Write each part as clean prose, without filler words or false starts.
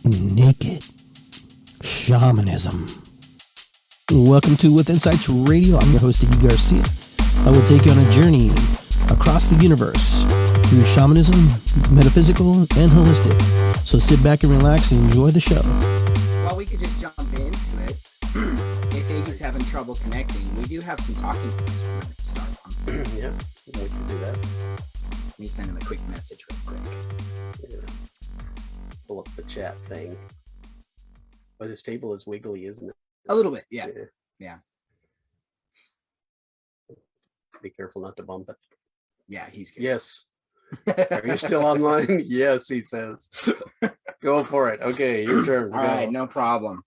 Naked Shamanism. Welcome to With Insights Radio. I'm your host, Iggy Garcia. I will take you on a journey across the universe through shamanism, metaphysical, and holistic. So sit back and relax and enjoy the show. Well, we could just jump into it. If Iggy's having trouble connecting, we do have some talking points for him to start on. Yeah, we can do that. Let me send him a quick message real quick. Yeah. Pull up the chat thing. But this table is wiggly, isn't it? A little bit, yeah. Be careful not to bump it. Yeah, he's good. Yes. Are you still online? Yes, he says. Go for it. Okay, your turn. All right, no problem.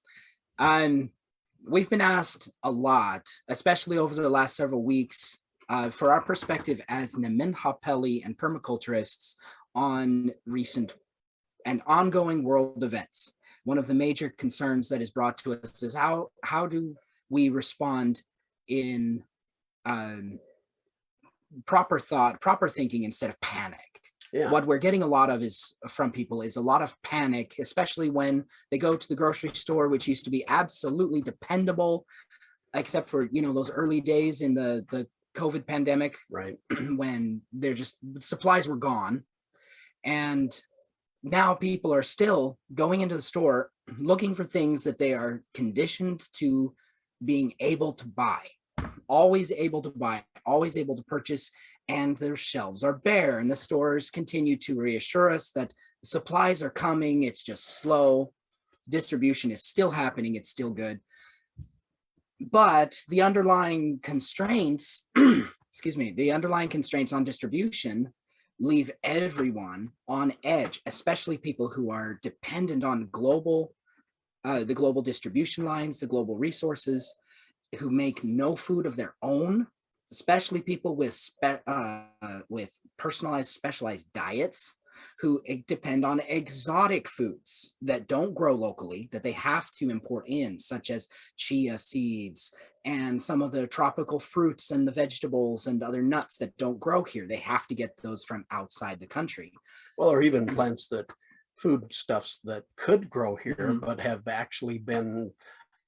We've been asked a lot, especially over the last several weeks, for our perspective as Nemenha Peli and permaculturists on recent and ongoing world events. One of the major concerns that is brought to us is how do we respond in proper thought, proper thinking instead of panic. Yeah. What we're getting a lot of from people is a lot of panic, especially when they go to the grocery store, which used to be absolutely dependable, except for, those early days in the COVID pandemic, right? When supplies were gone. And now people are still going into the store looking for things that they are conditioned to being able to buy, always able to buy, always able to purchase, and their shelves are bare. And the stores continue to reassure us that supplies are coming. It's just slow. Distribution is still happening. It's still good. But the underlying constraints, the underlying constraints on distribution leave everyone on edge, especially people who are dependent on the global distribution lines, the global resources, who make no food of their own, especially people with personalized, specialized diets, who depend on exotic foods that don't grow locally, that they have to import in, such as chia seeds and some of the tropical fruits and the vegetables and other nuts that don't grow here. They have to get those from outside the country. Well, or even plants foodstuffs that could grow here, but have actually been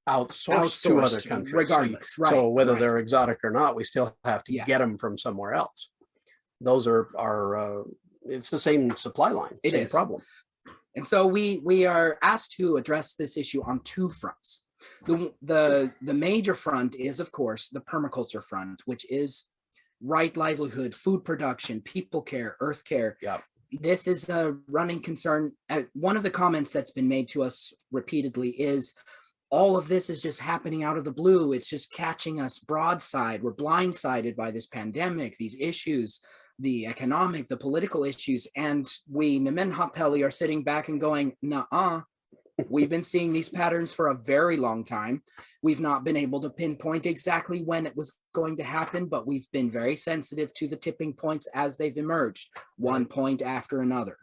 outsourced to other countries. Regardless, right. So whether they're exotic or not, we still have to get them from somewhere else. Those are it's the same supply line, same problem. And so we are asked to address this issue on two fronts. The major front is, of course, the permaculture front, which is right livelihood, food production, people care, earth care. Yeah. This is a running concern. One of the comments that's been made to us repeatedly is, all of this is just happening out of the blue. It's just catching us broadside. We're blindsided by this pandemic, these issues, the economic, the political issues. And we, Nemenha Peli, are sitting back and going, nuh-uh. We've been seeing these patterns for a very long time. We've not been able to pinpoint exactly when it was going to happen, but we've been very sensitive to the tipping points as they've emerged, one point after another.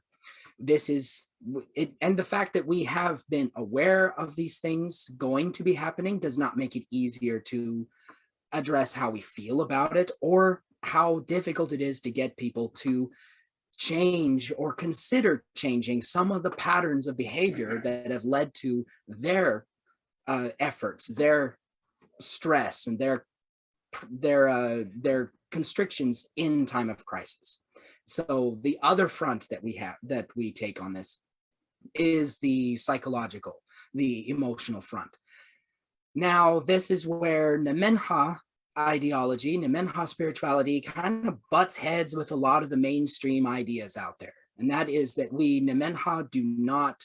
This is it, and the fact that we have been aware of these things going to be happening does not make it easier to address how we feel about it, or how difficult it is to get people to change or consider changing some of the patterns of behavior that have led to their efforts, their stress, and their constrictions in time of crisis. So the other front that we take on this is the psychological, the emotional front. Now, this is where Nemenha ideology, Nemenha spirituality kind of butts heads with a lot of the mainstream ideas out there. And that is that we Nemenha do not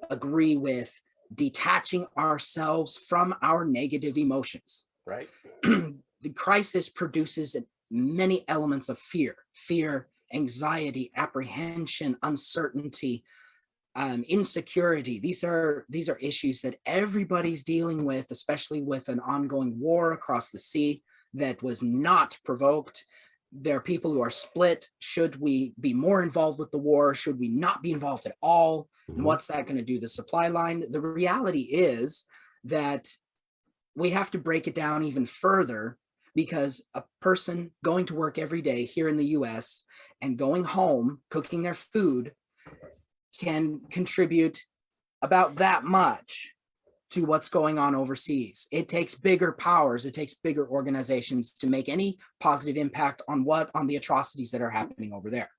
agree with detaching ourselves from our negative emotions. Right. The crisis produces many elements of fear, anxiety, apprehension, uncertainty, insecurity. These are issues that everybody's dealing with, especially with an ongoing war across the sea that was not provoked. There are people who are split. Should we be more involved with the war? Should we not be involved at all? And what's that going to do to the supply line? The reality is that we have to break it down even further, because a person going to work every day here in the US and going home, cooking their food, can contribute about that much to what's going on overseas. It takes bigger powers, it takes bigger organizations to make any positive impact on the atrocities that are happening over there.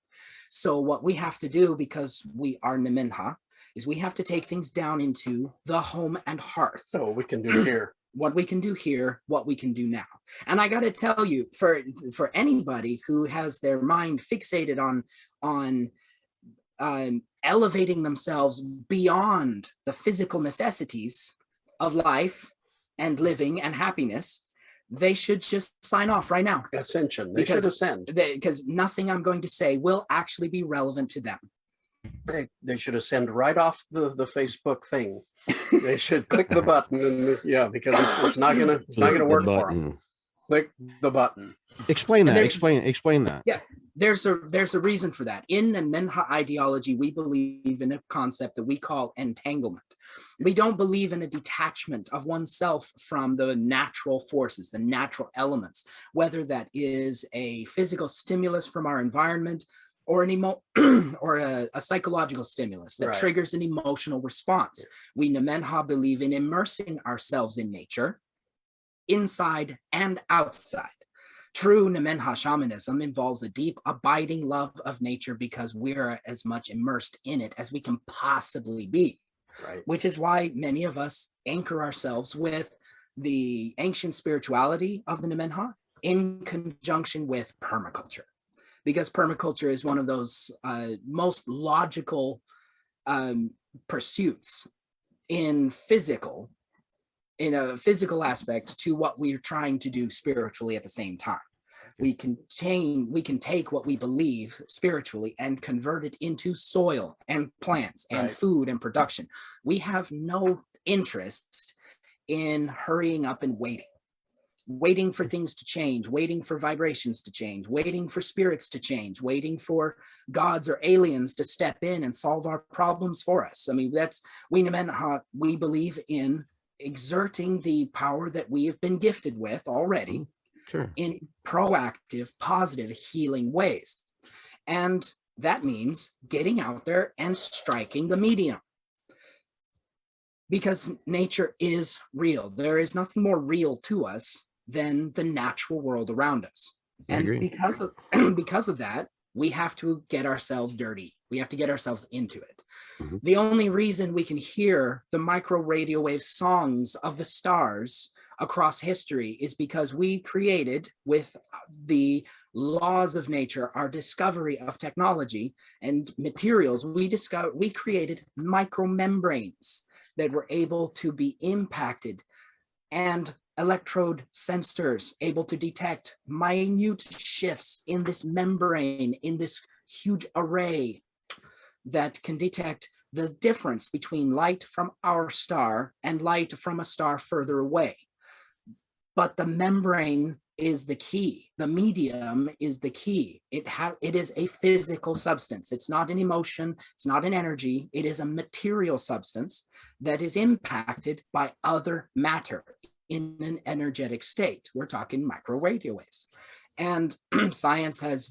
So what we have to do, because we are Nemenha, is we have to take things down into the home and hearth. So we can do here. What we can do here, what we can do now. And I got to tell you, for anybody who has their mind fixated on elevating themselves beyond the physical necessities of life and living and happiness, they should just sign off right now. Ascension. They should ascend. Because nothing I'm going to say will actually be relevant to them. They should ascend right off the Facebook thing. They should click the button, and because it's not gonna work for them. Click the button. Explain that. Explain that. Yeah, there's a reason for that. In the Nemenha ideology, we believe in a concept that we call entanglement. We don't believe in a detachment of oneself from the natural forces, the natural elements, whether that is a physical stimulus from our environment or a psychological stimulus that triggers an emotional response. Yeah. We Nemenha believe in immersing ourselves in nature, inside and outside. True Nemenha shamanism involves a deep, abiding love of nature because we're as much immersed in it as we can possibly be. Right. Which is why many of us anchor ourselves with the ancient spirituality of the Nemenha in conjunction with permaculture. Because permaculture is one of those most logical pursuits in a physical aspect to what we're trying to do spiritually at the same time. We can take what we believe spiritually and convert it into soil and plants and food and production. We have no interest in hurrying up and waiting for things to change, waiting for vibrations to change, waiting for spirits to change, waiting for gods or aliens to step in and solve our problems for us. I mean, we believe in exerting the power that we have been gifted with already in proactive, positive, healing ways. And that means getting out there and striking the medium. Because nature is real. There is nothing more real to us than the natural world around us. And because of that, we have to get ourselves dirty. We have to get ourselves into it. Mm-hmm. The only reason we can hear the micro radio wave songs of the stars across history is because we created, with the laws of nature, our discovery of technology and materials, we created micromembranes that were able to be impacted, and electrode sensors able to detect minute shifts in this membrane, in this huge array that can detect the difference between light from our star and light from a star further away. But the membrane is the key. The medium is the key. It is a physical substance. It's not an emotion. It's not an energy. It is a material substance that is impacted by other matter in an energetic state. We're talking micro radio waves. And science has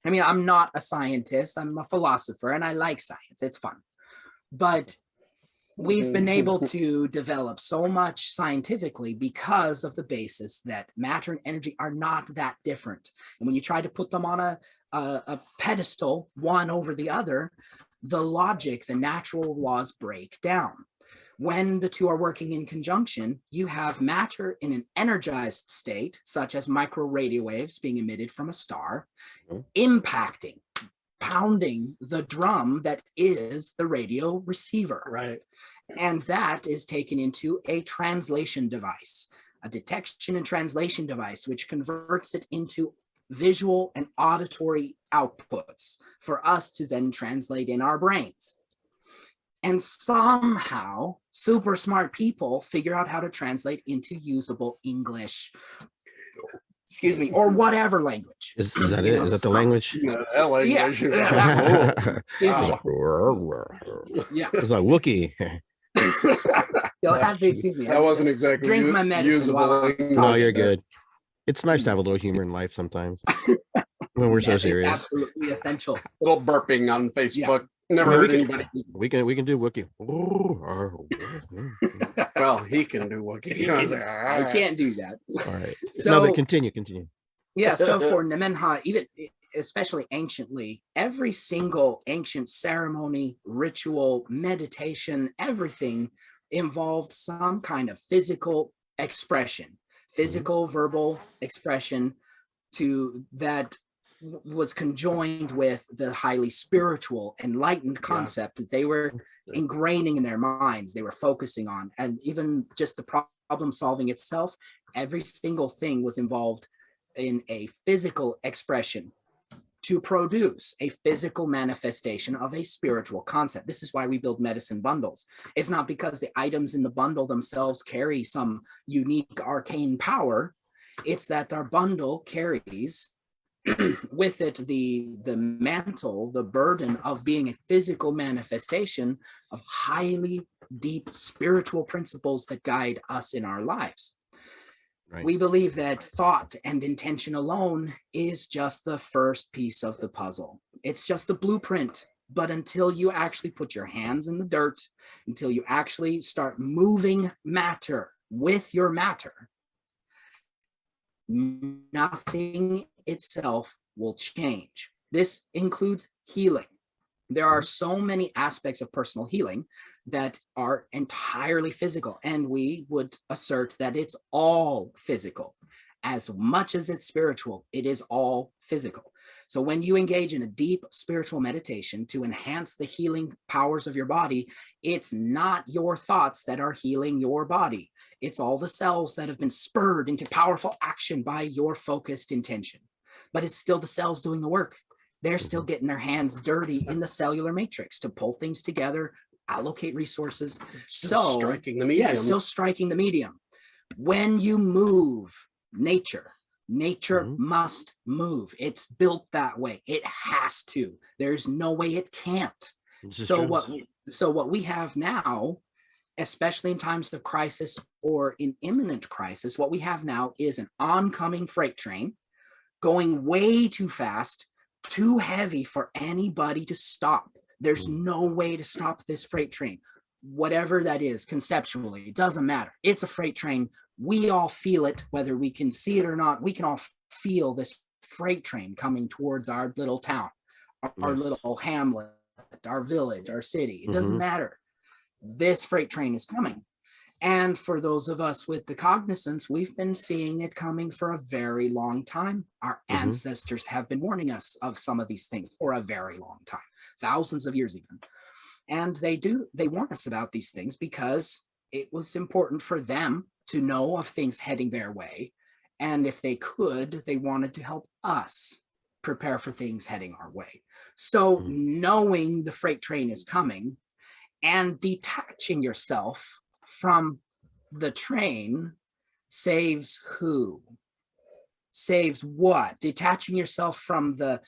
I'm not a scientist, I'm a philosopher, and I like science, it's fun. But we've been able to develop so much scientifically because of the basis that matter and energy are not that different. And when you try to put them on a pedestal, one over the other, the logic, the natural laws break down. When the two are working in conjunction, you have matter in an energized state, such as micro radio waves being emitted from a star, impacting, pounding the drum that is the radio receiver. Right. And that is taken into a translation device, a detection and translation device, which converts it into visual and auditory outputs for us to then translate in our brains. And somehow super smart people figure out how to translate into usable English, or whatever language. Is that it? Is that the language? Yeah. It's like Wookiee. You'll have to excuse me. That wasn't exactly drink my medicine. No, you're good. It's nice to have a little humor in life sometimes when we're so serious. Absolutely essential. A little burping on Facebook. Never heard anybody. We can do Wookiee. Well, he can do Wookiee. I can't do that. All right. So, no, but continue. Yeah, so for Nemenha, even especially anciently, every single ancient ceremony, ritual, meditation, everything involved some kind of physical expression, physical verbal expression that was conjoined with the highly spiritual, enlightened concept that they were ingraining in their minds, they were focusing on. And even just the problem solving itself, every single thing was involved in a physical expression to produce a physical manifestation of a spiritual concept. This is why we build medicine bundles. It's not because the items in the bundle themselves carry some unique arcane power. It's that our bundle carries with it the mantle, the burden of being a physical manifestation of highly deep spiritual principles that guide us in our lives. Right. We believe that thought and intention alone is just the first piece of the puzzle. It's just the blueprint. But until you actually put your hands in the dirt, until you actually start moving matter with your matter, nothing itself will change. This includes healing. There are so many aspects of personal healing that are entirely physical, and we would assert that it's all physical. As much as it's spiritual, it is all physical. So when you engage in a deep spiritual meditation to enhance the healing powers of your body, it's not your thoughts that are healing your body. It's all the cells that have been spurred into powerful action by your focused intention. But it's still the cells doing the work. They're still getting their hands dirty in the cellular matrix to pull things together, allocate resources. Still striking the medium. Yeah, still striking the medium. When you move nature must move. It's built that way. It has to. There's no way it can't. So what we have now, especially in times of crisis or in imminent crisis, what we have now is an oncoming freight train going way too fast, too heavy for anybody to stop. There's no way to stop this freight train. Whatever that is, conceptually, it doesn't matter. It's a freight train. We all feel it, whether we can see it or not. We can all feel this freight train coming towards our little town, our little hamlet, our village, our city. It doesn't matter. This freight train is coming. And for those of us with the cognizance, we've been seeing it coming for a very long time. Our ancestors have been warning us of some of these things for a very long time, thousands of years even. And they warn us about these things because it was important for them to know of things heading their way. And if they could, they wanted to help us prepare for things heading our way. So knowing the freight train is coming and detaching yourself from the train saves who? Saves what? Detaching yourself from the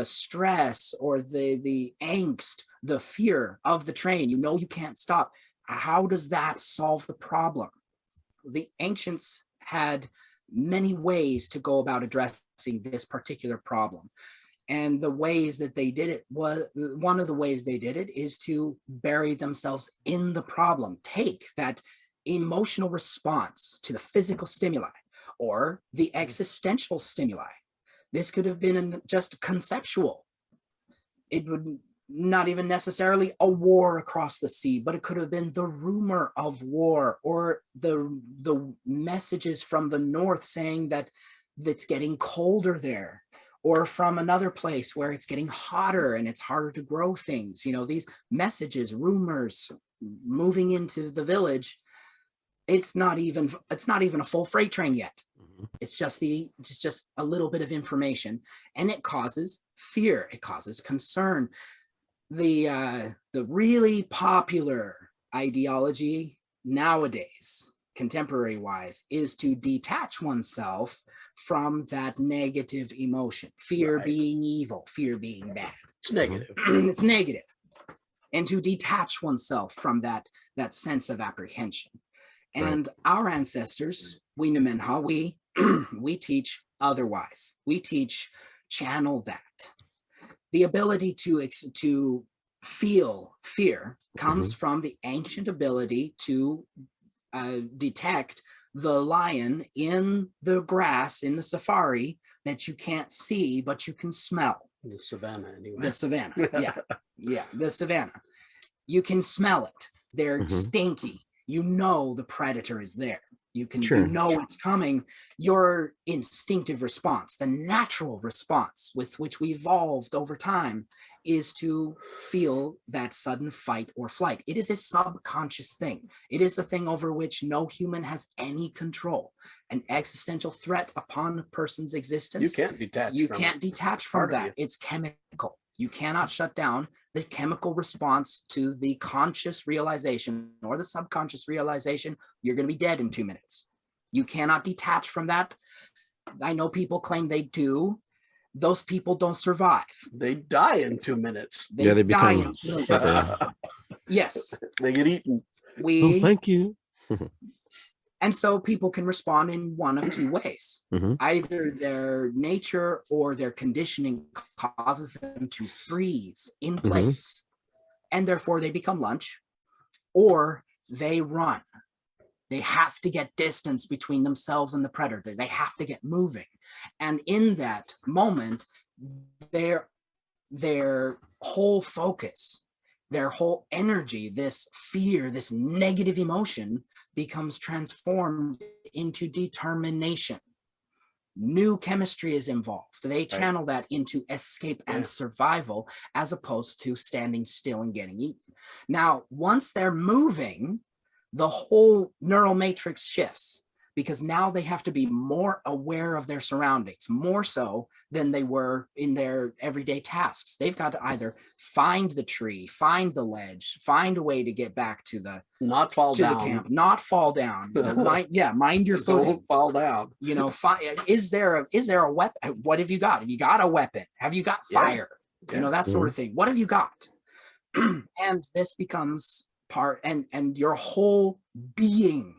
stress or the angst, the fear of the train. You know you can't stop. How does that solve the problem? The ancients had many ways to go about addressing this particular problem. And the ways that they did it was, one of the ways they did it is to bury themselves in the problem. Take that emotional response to the physical stimuli or the existential stimuli. This could have been just conceptual. It would not even necessarily a war across the sea, but it could have been the rumor of war or the messages from the north saying that it's getting colder there, or from another place where it's getting hotter and it's harder to grow things. You know, these messages, rumors moving into the village. It's not even a full freight train yet. It's just a little bit of information, and it causes fear. It causes concern. The really popular ideology nowadays, contemporary wise, is to detach oneself from that negative emotion. Fear being evil, fear being bad. It's negative. It's negative. And to detach oneself from that sense of apprehension. And our ancestors, we Nemenha, we teach otherwise. We teach channel that. The ability to feel fear comes from the ancient ability to detect the lion in the grass in the safari that you can't see, but you can smell. The savannah, anyway. The savannah, yeah, the savannah. You can smell it. They're stinky. You know the predator is there. You can you know it's coming. Your instinctive response, the natural response with which we evolved over time, is to feel that sudden fight or flight. It is a subconscious thing. It is a thing over which no human has any control. An existential threat upon a person's existence. You can't detach. You can't detach from that. It's chemical. You cannot shut down the chemical response to the conscious realization or the subconscious realization you're going to be dead in 2 minutes. You cannot detach from that. I know people claim they do. Those people don't survive. They die in 2 minutes. They become yes. They get eaten. Thank you. And so people can respond in one of two ways. Either their nature or their conditioning causes them to freeze in place, and therefore they become lunch, or they run. They have to get distance between themselves and the predator. They have to get moving. And in that moment, their whole focus, their whole energy, this fear, this negative emotion becomes transformed into determination. New chemistry is involved. They channel that into escape and survival, as opposed to standing still and getting eaten. Now, once they're moving, the whole neural matrix shifts, because now they have to be more aware of their surroundings, more so than they were in their everyday tasks. They've got to either find the tree, find the ledge, find a way to get back to the not fall down, the camp, not fall down. Mind your footing. Don't fall down. Is there a weapon? What have you got? Have you got a weapon? Have you got fire? That sort of thing. What have you got? And this becomes part, and your whole being,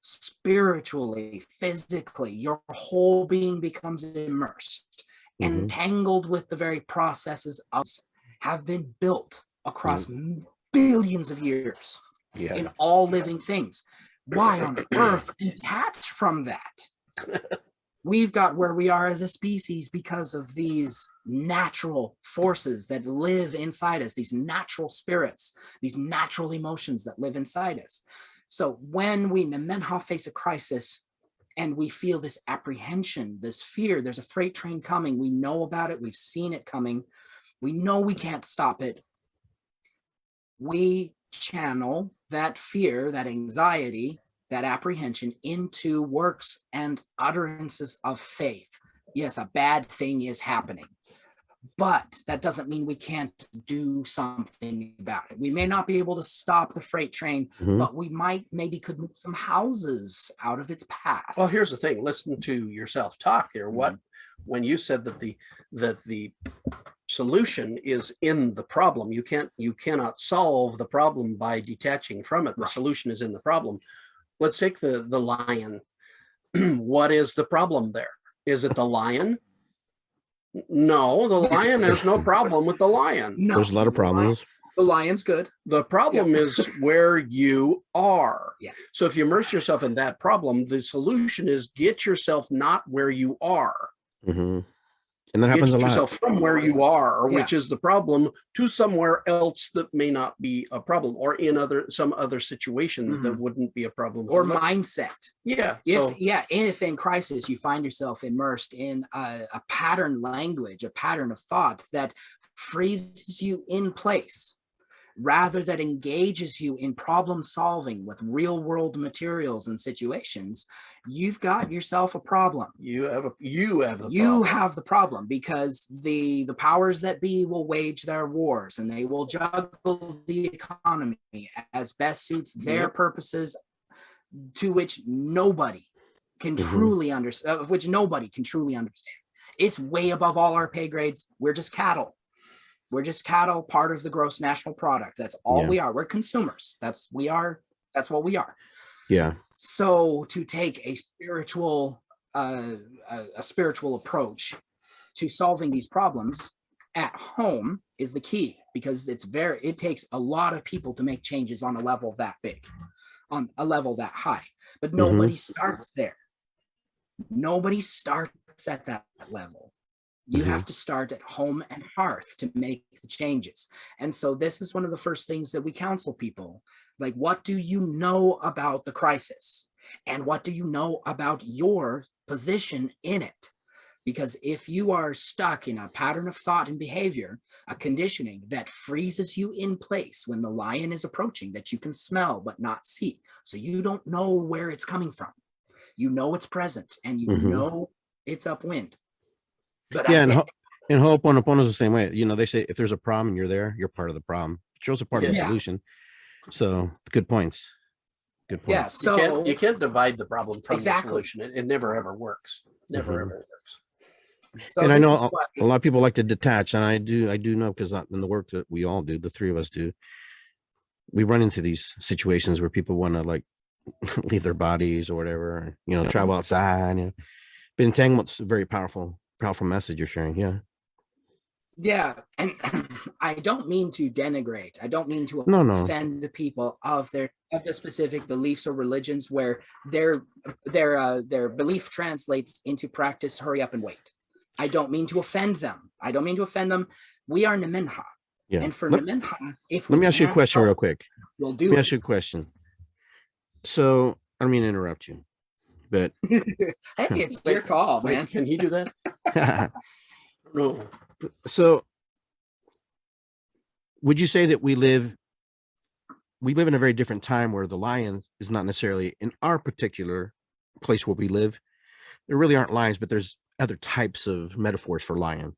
spiritually, physically, your whole being becomes immersed, entangled with the very processes have been built across billions of years in all living things. Why on earth detach from that? We've got where we are as a species because of these natural forces that live inside us, these natural spirits, these natural emotions that live inside us. So when we Nemenha face a crisis and we feel this apprehension, this fear, there's a freight train coming, we know about it, we've seen it coming, we know we can't stop it, we channel that fear, that anxiety, that apprehension into works and utterances of faith. Yes, a bad thing is happening, but that doesn't mean we can't do something about it. We may not be able to stop the freight train, but we maybe could move some houses out of its path. Well, here's the thing. Listen to yourself talk there. When you said that the solution is in the problem, you cannot solve the problem by detaching from it. The solution is in the problem. Let's take the lion. What is the problem there? Is it the lion? No, the lion has no problem with the lion. No, there's a lot of problems. The lion's good. The problem is where you are. Yeah. So if you immerse yourself in that problem, the solution is get yourself not where you are. And that happens a lot. Get yourself from where you are, which is the problem, to somewhere else that may not be a problem, or in some other situation that wouldn't be a problem. Or mindset. Yeah. If in crisis you find yourself immersed in a pattern language, a pattern of thought that freezes you in place, rather that engages you in problem solving with real world materials and situations, you've got yourself a problem. You have the problem, because the powers that be will wage their wars, and they will juggle the economy as best suits their purposes, to which nobody can truly understand, of which nobody can truly understand. It's way above all our pay grades. We're just cattle. We're just cattle, part of the gross national product. That's all we are. We're consumers. That's what we are. Yeah. So to take a spiritual approach to solving these problems at home is the key, because it takes a lot of people to make changes on a level that big, on a level that high, but nobody starts there. Nobody starts at that level. You have to start at home and hearth to make the changes. And so this is one of the first things that we counsel people. Like, what do you know about the crisis? And what do you know about your position in it? Because if you are stuck in a pattern of thought and behavior, a conditioning that freezes you in place when the lion is approaching, that you can smell but not see, so you don't know where it's coming from. You know it's present, and you know it's upwind. But and Ho'oponopono is the same way. You know, they say if there's a problem and you're there, you're part of the problem. You're also part of the solution. So good points. Good point. Yeah, so you can't divide the problem from the solution. It never ever works. Never ever works. So and I know a lot of people like to detach, and I do know, because in the work that we all do, the three of us do, we run into these situations where people want to like leave their bodies or whatever, you know, travel outside. You know, but entanglement's a very powerful message you're sharing. Yeah, and I don't mean to denigrate. I don't mean to offend people of the specific beliefs or religions where their belief translates into practice. Hurry up and wait. I don't mean to offend them. We are Nemenha. Yeah. And for Nemenha, let me ask you a question real quick. We'll do. Let me ask you a question. So I don't mean to interrupt you, but hey, it's your call, man. Can he do that? No. So would you say that we live in a very different time where the lion is not necessarily in our particular place where we live? There really aren't lions, but there's other types of metaphors for lions.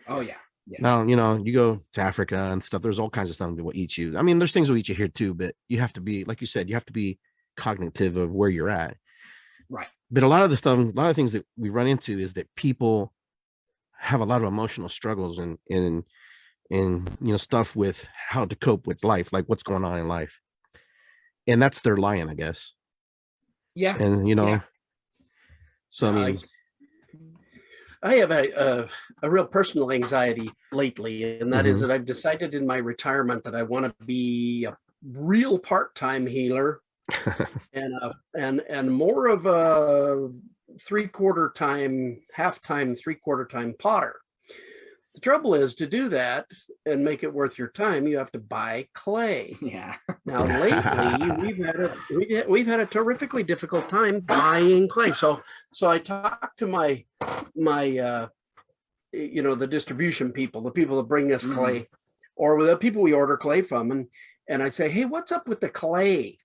Oh yeah. Now, you know, you go to Africa and stuff, there's all kinds of stuff that will eat you. I mean, there's things that will eat you here too, but you have to be, like you said, you have to be cognitive of where you're at. Right. But a lot of things that we run into is that people have a lot of emotional struggles and you know, stuff with how to cope with life, like what's going on in life. And that's their lion, I guess. Yeah. And, you know, so I mean, I have a real personal anxiety lately, and that is that I've decided in my retirement that I want to be a real part-time healer and more of a half-time, three-quarter-time potter. The trouble is, to do that and make it worth your time, you have to buy clay. Yeah. Now, lately, we've had a terrifically difficult time buying clay. So I talked to my you know, the distribution people, the people that bring us clay, or the people we order clay from, and I say, hey, what's up with the clay?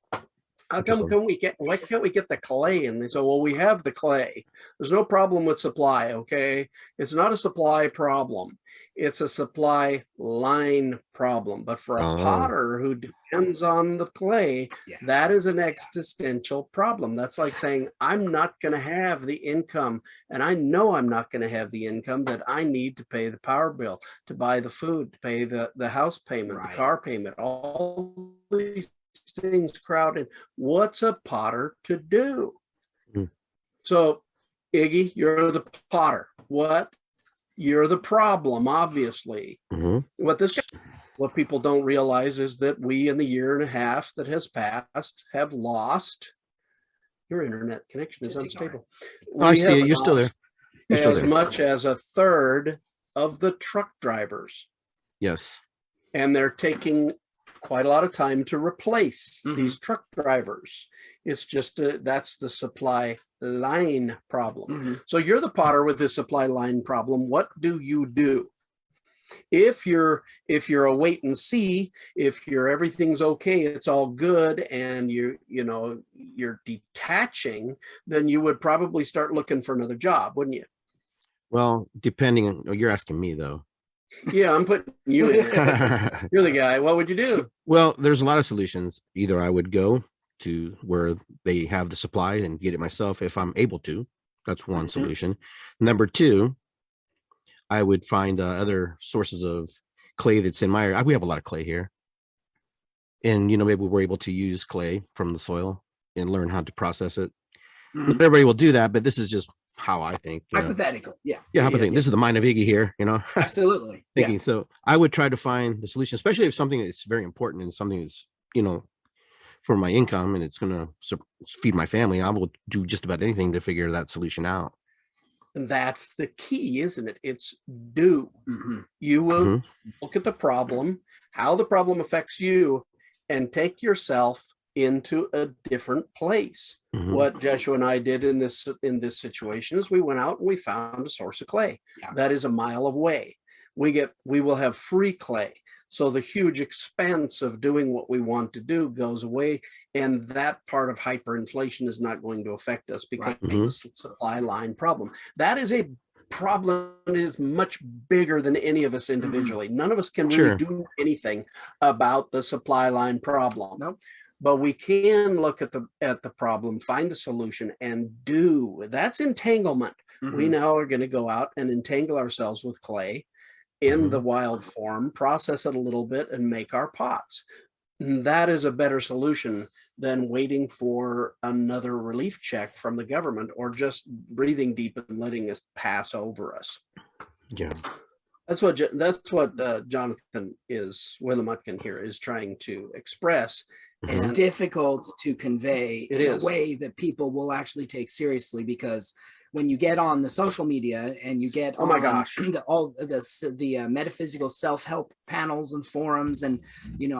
Why can't we get the clay? And they say, well, we have the clay. There's no problem with supply. Okay. It's not a supply problem. It's a supply line problem. But for a potter who depends on the clay, that is an existential problem. That's like saying, I'm not going to have the income. And I know I'm not going to have the income that I need to pay the power bill, to buy the food, to pay the house payment, the car payment, all these things crowded. What's a potter to do? So, Iggy, you're the potter. You're the problem, obviously. What people don't realize is that we, in the year and a half that has passed, have lost. Your internet connection is unstable. I see it. You're still there. As much as a third of the truck drivers. Yes. And they're taking quite a lot of time to replace these truck drivers. It's just that's the supply line problem. So you're the potter with the supply line problem. What do you do? If you're a wait and see, if everything's okay, it's all good, and you're detaching, then you would probably start looking for another job, wouldn't you? Well, depending on, you're asking me though. Yeah, I'm putting you in. You're the guy. What would you do? Well, there's a lot of solutions. Either I would go to where they have the supply and get it myself if I'm able to. That's one solution. Number two, I would find other sources of clay that's in my area. We have a lot of clay here. And, you know, maybe we're able to use clay from the soil and learn how to process it. Not everybody will do that, but this is just how I think. Hypothetical. Yeah. Hypothetical. This is the mind of Iggy here, Absolutely. thinking. So I would try to find the solution, especially if something that's very important and something that's, for my income and it's going to feed my family. I will do just about anything to figure that solution out. And that's the key, isn't it? It's do. You will look at the problem, how the problem affects you, and take yourself into a different place. What Joshua and I did in this situation is we went out and we found a source of clay that is a mile away. We will have free clay. So the huge expense of doing what we want to do goes away, and that part of hyperinflation is not going to affect us because of the supply line problem. That is a problem that is much bigger than any of us individually. None of us can really do anything about the supply line problem. Nope. But we can look at the problem, find the solution, and do. That's entanglement. We now are going to go out and entangle ourselves with clay in the wild form, process it a little bit, and make our pots. And that is a better solution than waiting for another relief check from the government or just breathing deep and letting it pass over us. Yeah. That's what Jonathan Wellamotkin here is trying to express. It's difficult to convey in a way that people will actually take seriously, because when you get on the social media and you get the metaphysical self-help panels and forums, and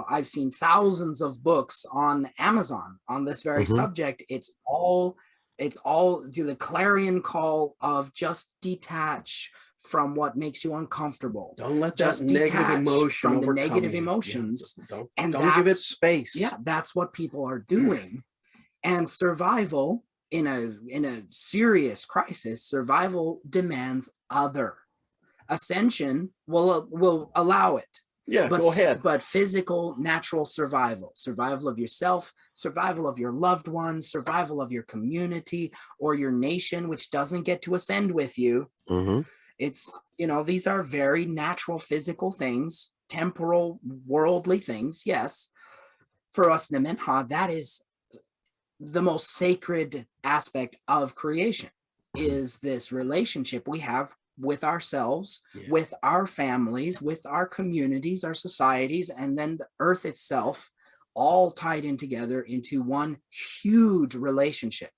I've seen thousands of books on Amazon on this very subject. It's all to the clarion call of just detach from what makes you uncomfortable. Don't let that negative emotion from the negative emotions. Don't give it space. Yeah, that's what people are doing. And survival in a serious crisis, survival demands other. Ascension will allow it. Yeah, go ahead. But physical, natural survival of yourself, survival of your loved ones, survival of your community or your nation, which doesn't get to ascend with you. It's, these are very natural physical things, temporal, worldly things. Yes. For us, Nemenha, that is the most sacred aspect of creation, is this relationship we have with ourselves, with our families, with our communities, our societies, and then the earth itself, all tied in together into one huge relationship.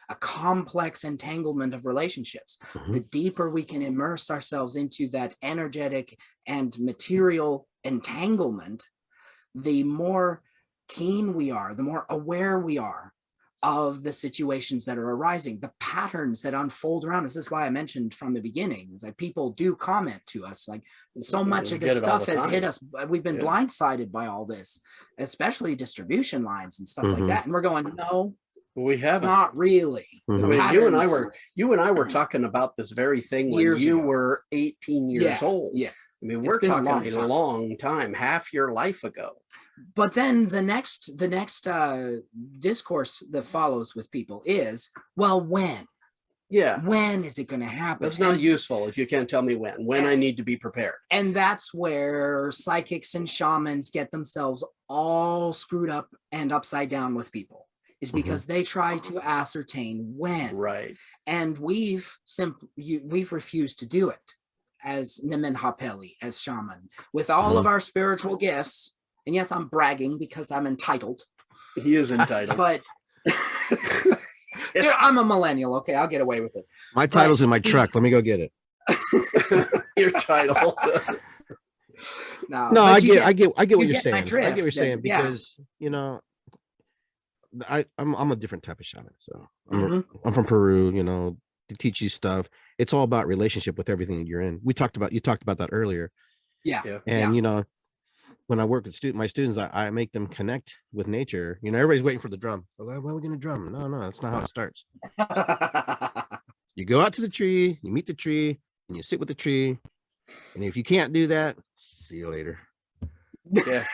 A complex entanglement of relationships. The deeper we can immerse ourselves into that energetic and material entanglement, the more keen we are, the more aware we are of the situations that are arising, the patterns that unfold around us. This is why I mentioned from the beginning, is that people do comment to us, like so much of this stuff has hit us. We've been blindsided by all this, especially distribution lines and stuff like that. And we're going, no, we haven't. Not really. You and I were talking about this very thing when you were 18 years old. Yeah. I mean, we're talking a long time, half your life ago. But then the next discourse that follows with people is, well, when? Yeah. When is it going to happen? That's not useful if you can't tell me when I need to be prepared. And that's where psychics and shamans get themselves all screwed up and upside down with people. Is because they try to ascertain when. Right. And we've refused to do it as Nemenha Philosophy, as shaman, with all of our spiritual gifts. And yes, I'm bragging because I'm entitled. He is entitled. But I'm a millennial. Okay, I'll get away with it. My title's in my truck. Let me go get it. Your title. No, I get what you're saying. I get what you're saying because I'm a different type of shaman. So I'm from Peru, to teach you stuff. It's all about relationship with everything you're in. You talked about that earlier. Yeah. And when I work with my students, I make them connect with nature. Everybody's waiting for the drum. Like, when are we going to drum? No, that's not how it starts. You go out to the tree, you meet the tree, and you sit with the tree. And if you can't do that, see you later. Yeah.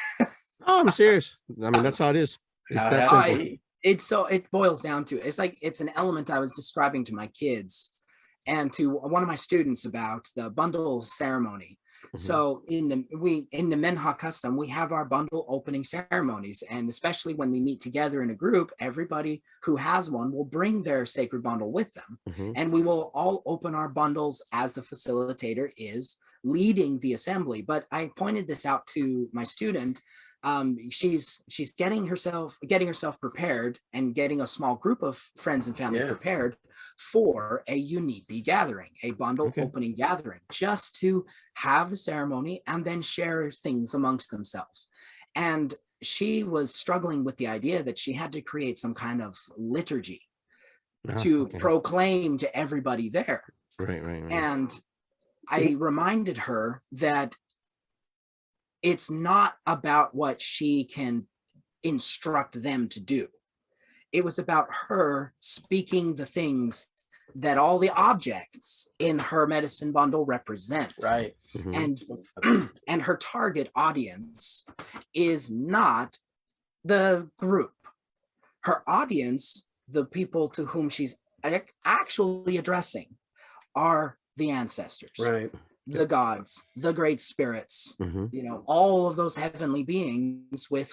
Oh, I'm serious. I mean, that's how it is. It's that simple. It boils down to, it's an element I was describing to my kids and to one of my students about the bundle ceremony. So in the Nemenha custom, we have our bundle opening ceremonies, and especially when we meet together in a group, everybody who has one will bring their sacred bundle with them, and we will all open our bundles as the facilitator is leading the assembly. But I pointed this out to my student. She's getting herself prepared and getting a small group of friends and family prepared for a Unipi gathering, a bundle opening gathering, just to have the ceremony and then share things amongst themselves. And she was struggling with the idea that she had to create some kind of liturgy to proclaim to everybody there. Right. And I reminded her that it's not about what she can instruct them to do. It was about her speaking the things that all the objects in her medicine bundle represent. Right. And her target audience is not the group. Her audience, the people to whom she's actually addressing, are the ancestors. Right. The gods, the great spirits, all of those heavenly beings with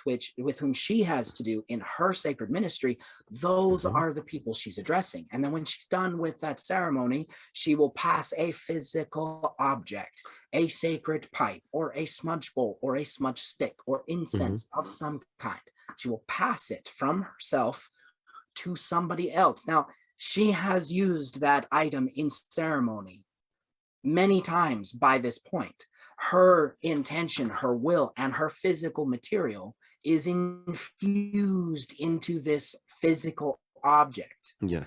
whom she has to do in her sacred ministry. Those are the people she's addressing. And then when she's done with that ceremony, she will pass a physical object, a sacred pipe or a smudge bowl or a smudge stick or incense of some kind. She will pass it from herself to somebody else. Now, she has used that item in ceremony many times by this point. Her intention, her will, and her physical material is infused into this physical object. Yes.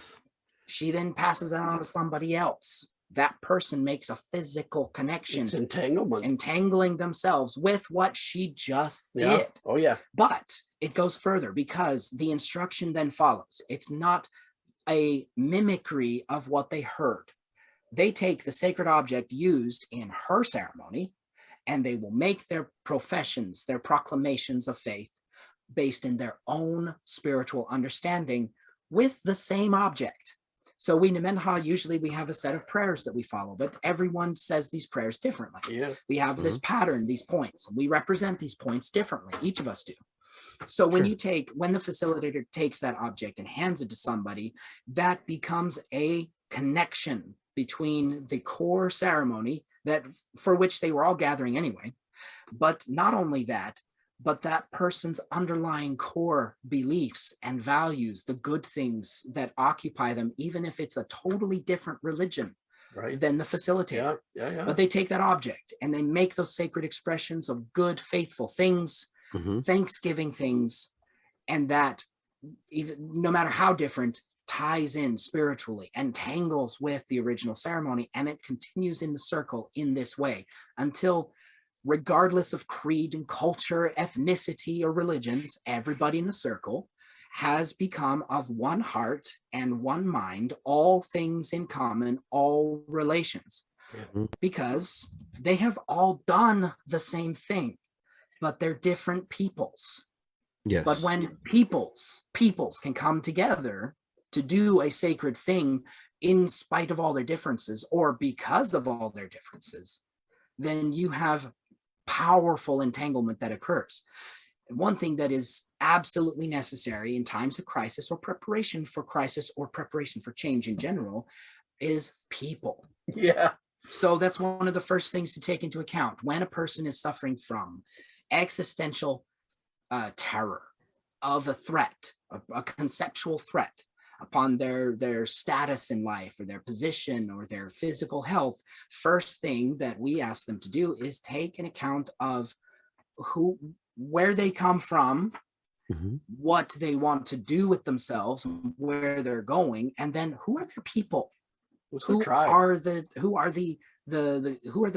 She then passes that on to somebody else. That person makes a physical connection. It's entanglement. Entangling themselves with what she just did. Oh, yeah. But it goes further because the instruction then follows. It's not a mimicry of what they heard. They take the sacred object used in her ceremony, and they will make their professions, their proclamations of faith based in their own spiritual understanding with the same object. So we Nemenha, usually we have a set of prayers that we follow, but everyone says these prayers differently. Yeah. We have this pattern, these points. We represent these points differently. Each of us do. So when when the facilitator takes that object and hands it to somebody, that becomes a connection between the core ceremony that for which they were all gathering anyway, but not only that, but that person's underlying core beliefs and values, the good things that occupy them, even if it's a totally different religion than the facilitator. But they take that object and they make those sacred expressions of good, faithful things, Thanksgiving things, and that even no matter how different, ties in spiritually and tangles with the original ceremony, and it continues in the circle in this way until, regardless of creed and culture, ethnicity, or religions, everybody in the circle has become of one heart and one mind, all things in common, all relations, because they have all done the same thing, but they're different peoples. Yes. But when peoples can come together to do a sacred thing in spite of all their differences or because of all their differences, then you have powerful entanglement that occurs. One thing that is absolutely necessary in times of crisis or preparation for crisis or preparation for change in general is people. Yeah. So that's one of the first things to take into account when a person is suffering from existential terror of a threat, a conceptual threat upon their status in life or their position or their physical health. First thing that we ask them to do is take an account of where they come from, what they want to do with themselves, where they're going, and then who are their people? Who are the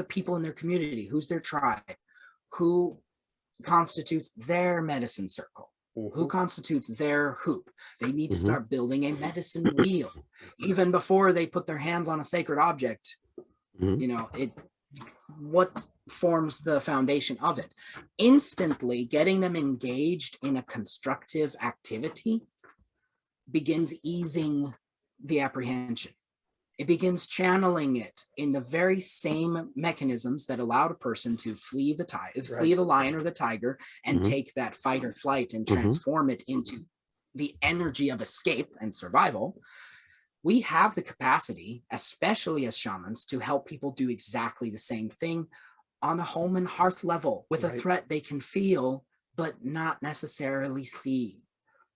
people in their community? Who's their tribe? Who constitutes their medicine circle? Who constitutes their hoop? They need to start building a medicine wheel even before they put their hands on a sacred object. What forms the foundation of it? Instantly getting them engaged in a constructive activity begins easing the apprehension. it begins channeling it in the very same mechanisms that allowed a person to flee the lion or the tiger and take that fight or flight and transform it into the energy of escape and survival. We have the capacity, especially as shamans, to help people do exactly the same thing on a home and hearth level with a threat they can feel, but not necessarily see.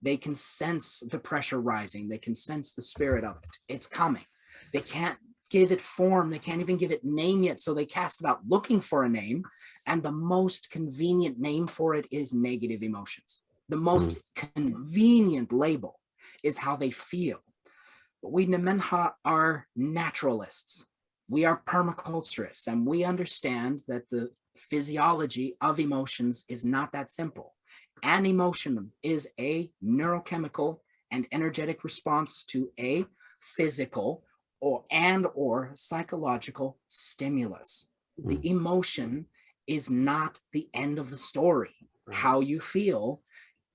They can sense the pressure rising. They can sense the spirit of it. It's coming. They can't give it form. They can't even give it name yet. So they cast about looking for a name. And the most convenient name for it is negative emotions. The most convenient label is how they feel. But we Nemenha are naturalists. We are permaculturists, and we understand that the physiology of emotions is not that simple. An emotion is a neurochemical and energetic response to a physical or psychological stimulus. The emotion is not the end of the story. How you feel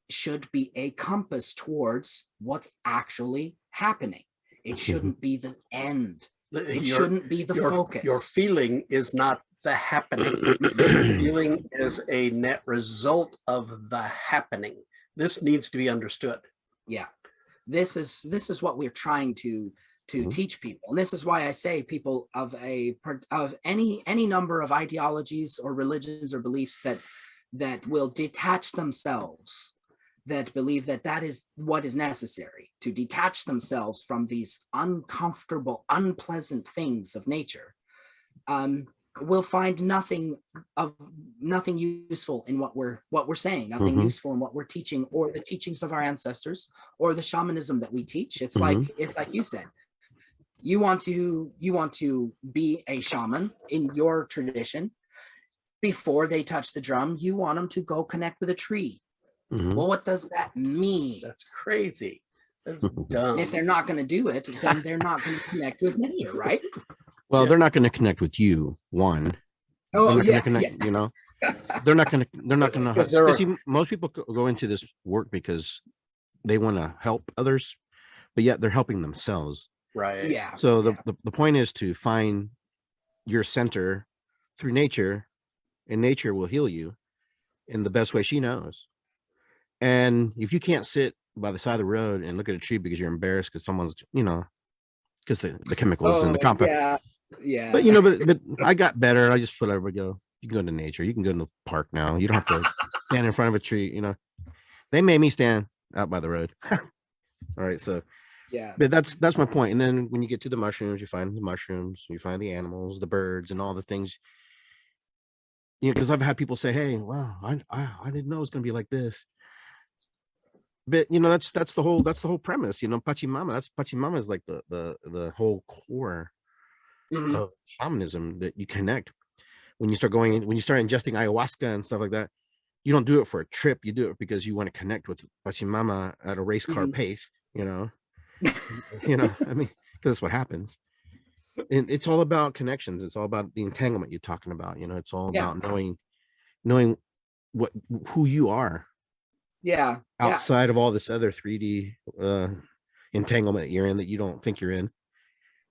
should be a compass towards what's actually happening. It shouldn't be the end. It shouldn't be the focus. Your feeling is not the happening. Your feeling is a net result of the happening. This needs to be understood. Yeah. This is what we're trying to teach people. And this is why I say people of any number of ideologies or religions or beliefs that will detach themselves, that believe that is what is necessary, to detach themselves from these uncomfortable, unpleasant things of nature, will find nothing useful in what we're saying, nothing useful in what we're teaching, or the teachings of our ancestors, or the shamanism that we teach. It's like you said, you want to be a shaman in your tradition. Before they touch the drum, you want them to go connect with a tree. Well, what does that mean? That's crazy. That's dumb. If they're not going to do it, then they're not going to connect with nature, right? Well, they're not going to connect with you. One. Oh, they're not gonna connect, you know. They're not going to. See, most people go into this work because they want to help others, but yet they're helping themselves. Right. Yeah. So the point is to find your center through nature, and nature will heal you in the best way she knows. And if you can't sit by the side of the road and look at a tree because you're embarrassed because someone's, because the chemicals and the compound. Yeah. But but I got better. I just let everybody go. You can go into nature. You can go to the park now. You don't have to stand in front of a tree. They made me stand out by the road. All right, so yeah. But that's my point. And then when you get to the mushrooms, you find the mushrooms, you find the animals, the birds, and all the things. Because I've had people say, "Hey, wow, I didn't know it was going to be like this." But that's the whole premise. Pachamama is like the whole core of shamanism, that you connect when you start ingesting ayahuasca and stuff like that. You don't do it for a trip. You do it because you want to connect with Pachamama at a race car pace. I mean, because that's what happens. And it's all about connections. It's all about the entanglement you're talking about. It's all about knowing who you are. Yeah. Outside of all this other 3D entanglement you're in that you don't think you're in,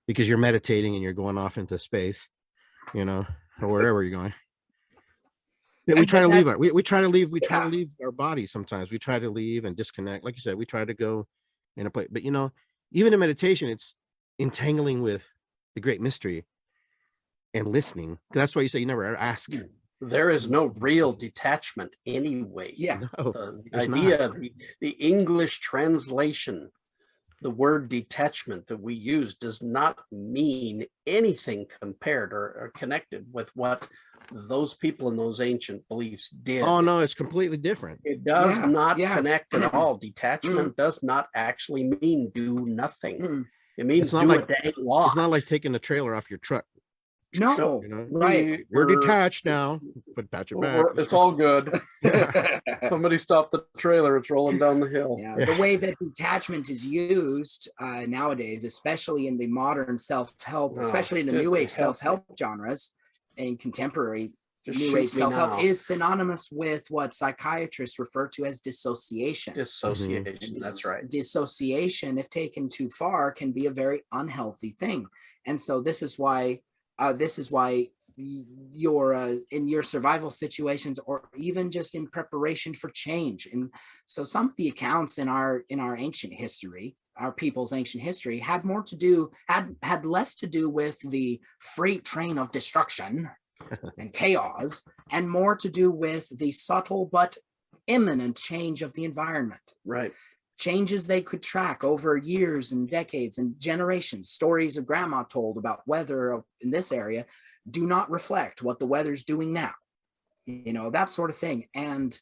because you're meditating and you're going off into space, or wherever you're going. Yeah, we try to leave to leave our body sometimes. We try to leave and disconnect. Like you said, we try to go in a place. But even in meditation, it's entangling with the great mystery and listening. That's why you say you never ask. There is no real detachment anyway. Yeah. No, The idea, the English translation, the word detachment that we use does not mean anything compared or connected with what those people in those ancient beliefs did. Oh, no, it's completely different. It does not connect at all. Detachment does not actually mean do nothing. It means do a dang lot. It's not like taking the trailer off your truck. No, right. We're detached now, but patch it back. It's all good. Somebody stop the trailer. It's rolling down the hill. Yeah, the way that detachment is used nowadays, especially in the modern self-help, especially in the new age self-help genres and contemporary Just New shoot Age me self-help now. is synonymous with what psychiatrists refer to as dissociation. Dissociation. That's right. Dissociation, if taken too far, can be a very unhealthy thing. And so this is why you're in your survival situations, or even just in preparation for change. And so some of the accounts in our ancient history, our people's ancient history, had less to do with the freight train of destruction and chaos, and more to do with the subtle but imminent change of the environment. Right. Changes they could track over years and decades and generations. Stories of grandma told about weather in this area do not reflect what the weather's doing now, that sort of thing. And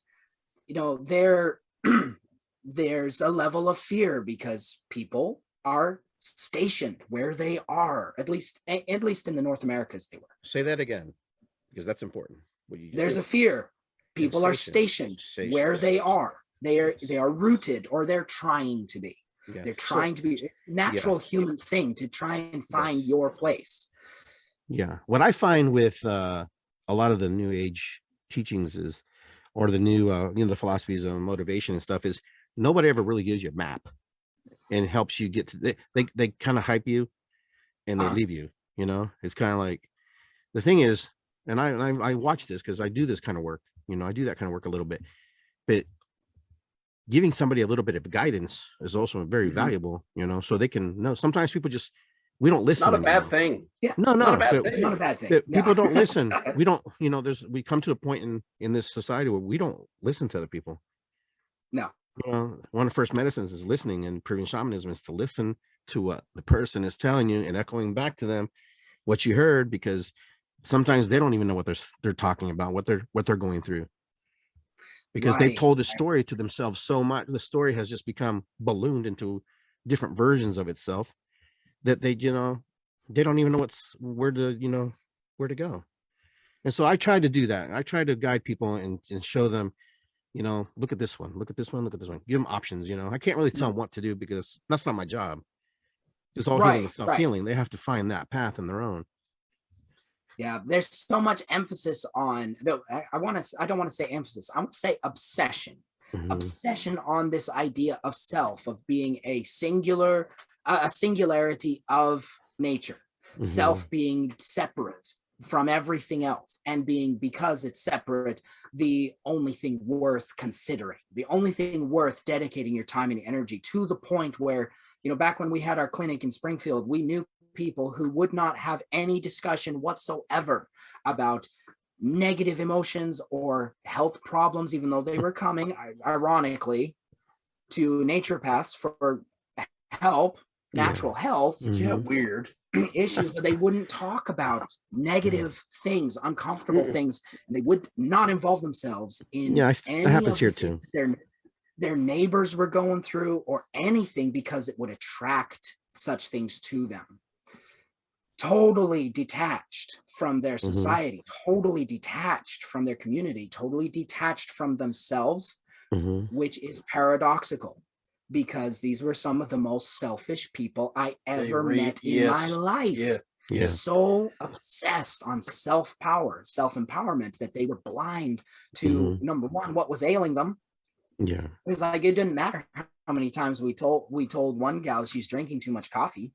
there's a level of fear because people are stationed where they are, at least in the North Americas they were. Say that again, because that's important. There's a fear. People are stationed where they are. They are rooted, or they're trying to be. Yeah. They're trying to be. It's a natural human thing to try and find your place. Yeah. What I find with a lot of the New Age teachings is, or the new, the philosophies of motivation and stuff, is nobody ever really gives you a map and helps you get to. They kind of hype you, and they leave you. It's kind of like, the thing is, and I watch this because I do this kind of work. I do that kind of work a little bit, but giving somebody a little bit of guidance is also very valuable. So they can know. Sometimes people just. We don't listen. It's not a bad thing. Yeah. No, it's not a bad thing. People don't listen. We don't, we come to a point in this society where we don't listen to other people. No. One of the first medicines is listening, and Peruvian shamanism is to listen to what the person is telling you and echoing back to them what you heard, because sometimes they don't even know what they're talking about, what they're going through. Because they told the story to themselves so much. The story has just become ballooned into different versions of itself, that they don't even know where to go. And so I try to do that. I try to guide people and show them, look at this one, look at this one, look at this one. Give them options. I can't really tell them what to do, because that's not my job. It's all healing and self-healing. They have to find that path in their own. Yeah, there's so much emphasis on, I don't want to say emphasis, I want to say obsession. Obsession on this idea of self, of being a singularity of nature, self being separate from everything else, and because it's separate, the only thing worth considering, the only thing worth dedicating your time and energy, to the point where, back when we had our clinic in Springfield, we knew people who would not have any discussion whatsoever about negative emotions or health problems, even though they were coming, ironically, to naturopaths for help, natural health, weird issues, but they wouldn't talk about negative things, uncomfortable things, and they would not involve themselves in that happens here too. Their neighbors were going through, or anything, because it would attract such things to them. Totally detached from their society, totally detached from their community, totally detached from themselves, which is paradoxical, because these were some of the most selfish people I ever met in my life. So obsessed on self-power, self-empowerment, that they were blind to, number one, what was ailing them. It was like, it didn't matter how many times we told one gal she's drinking too much coffee.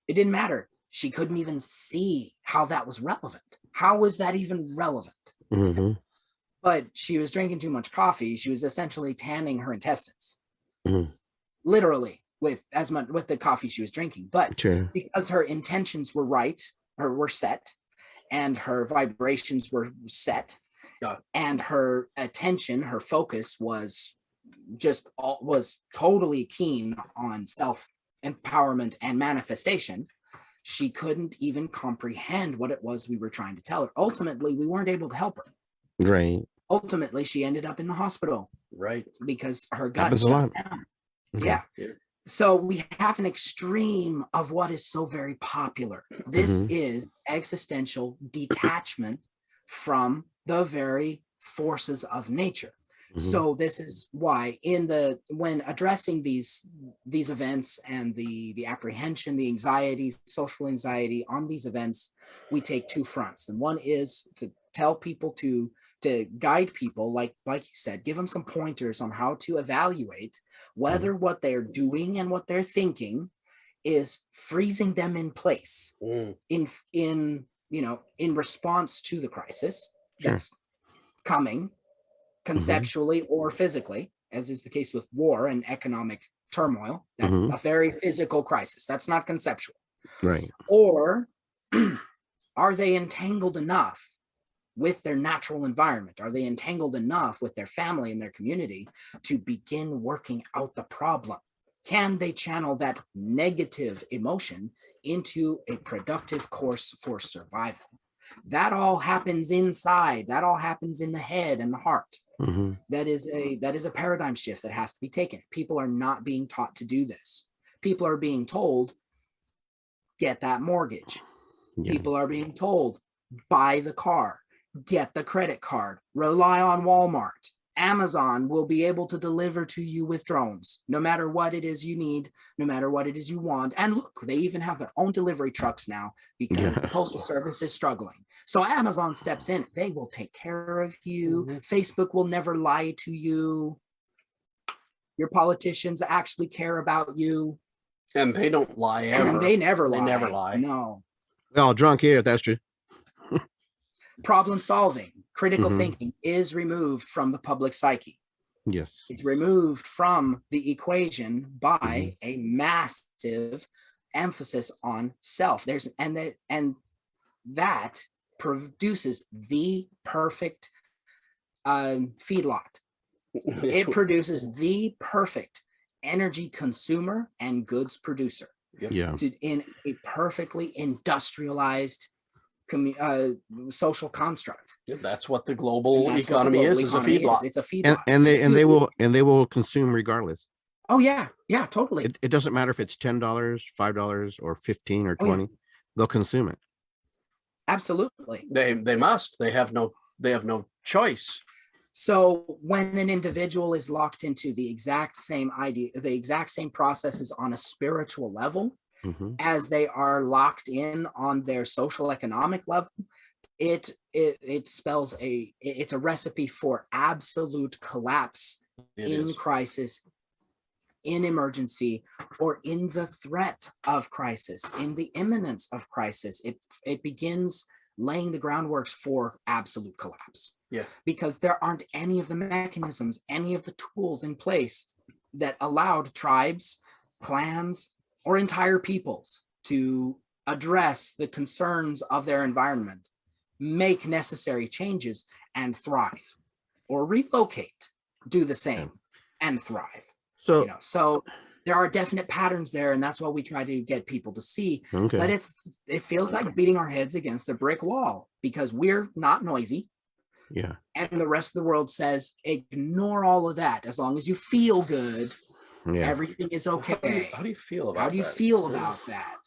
It didn't matter. She couldn't even see how that was relevant. How was that even relevant? But she was drinking too much coffee. She was essentially tanning her intestines, literally, with the coffee she was drinking. But because her intentions were right, or were set, and her vibrations were set, and her attention, her focus was totally keen on self-empowerment and manifestation, she couldn't even comprehend what it was we were trying to tell her. Ultimately, we weren't able to help her. Right. Ultimately, she ended up in the hospital. Right. Because her gut shut down. Yeah. So we have an extreme of what is so very popular. This is existential detachment from the very forces of nature. So this is why when addressing these events and the apprehension, the anxiety, social anxiety on these events, we take two fronts. And one is tell people to guide people, like you said, give them some pointers on how to evaluate whether what they're doing and what they're thinking is freezing them in place in response to the crisis that's coming conceptually or physically, as is the case with war and economic turmoil. That's a very physical crisis. That's not conceptual. Right. Or are they entangled enough with their natural environment? Are they entangled enough with their family and their community to begin working out the problem? Can they channel that negative emotion into a productive course for survival? That all happens inside. That all happens in the head and the heart. That is a paradigm shift that has to be taken. People are not being taught to do this. People are being told, get that mortgage. People are being told, buy the car, get the credit card, rely on Walmart. Amazon will be able to deliver to you with drones, no matter what it is you need, no matter what it is you want. And look, they even have their own delivery trucks now because the postal service is struggling. So Amazon steps in. They will take care of you. Facebook will never lie to you. Your politicians actually care about you. And they don't lie ever. And they never lie. They never lie. No. We're all drunk here, if that's true. Problem solving, critical thinking is removed from the public psyche. Yes. It's removed from the equation by a massive emphasis on self. And that produces the perfect feedlot. It produces the perfect energy consumer and goods producer. In a perfectly industrialized social construct. That's what the global economy is a feedlot. It's a feedlot. And they will consume regardless. Oh yeah, totally. It doesn't matter if it's $10, $5, or 15 or 20. They'll consume it. Absolutely. They must. They have no choice. So when an individual is locked into the exact same idea, the exact same processes on a spiritual level, as they are locked in on their social economic level, it spells it's a recipe for absolute collapse crisis, in emergency, or in the threat of crisis, in the imminence of crisis. It begins laying the groundworks for absolute collapse. Because there aren't any of the mechanisms, any of the tools in place that allowed tribes, clans, or entire peoples to address the concerns of their environment, make necessary changes, and thrive, or relocate, do the same, and thrive. So there are definite patterns there, and that's what we try to get people to see. But it feels like beating our heads against a brick wall because we're not noisy. And the rest of the world says, ignore all of that. As long as you feel good, everything is okay. How do you feel about that? How do you feel about that?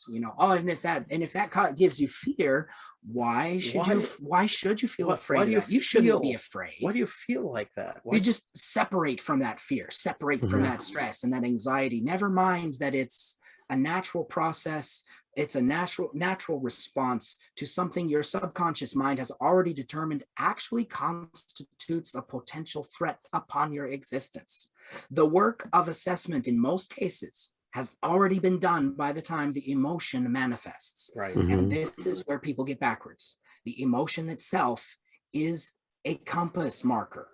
And if that gives you fear, why should you feel afraid? You shouldn't be afraid. Why do you feel like that? You just separate from that fear, separate from that stress and that anxiety. Never mind that it's a natural process. It's a natural response to something your subconscious mind has already determined actually constitutes a potential threat upon your existence. The work of assessment in most cases has already been done by the time the emotion manifests. And this is where people get backwards. The emotion itself is a compass marker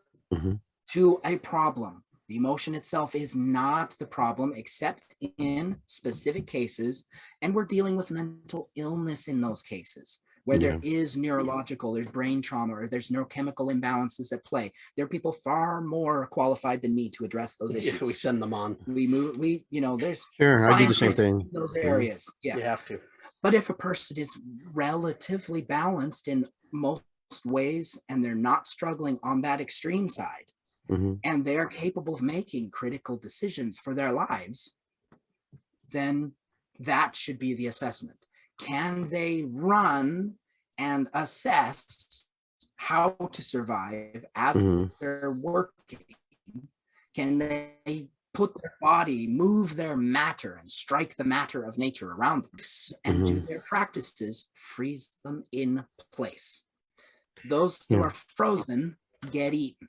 to a problem. The emotion itself is not the problem, except in specific cases. And we're dealing with mental illness in those cases where there is neurological, there's brain trauma, or there's neurochemical imbalances at play. There are people far more qualified than me to address those issues. We send them on. There's I do the same thing in those areas. You have to. But if a person is relatively balanced in most ways and they're not struggling on that extreme side, and they are capable of making critical decisions for their lives, then that should be the assessment. Can they run and assess how to survive as they're working? Can they put their body, move their matter, and strike the matter of nature around them, and do their practices freeze them in place? Those who are frozen get eaten,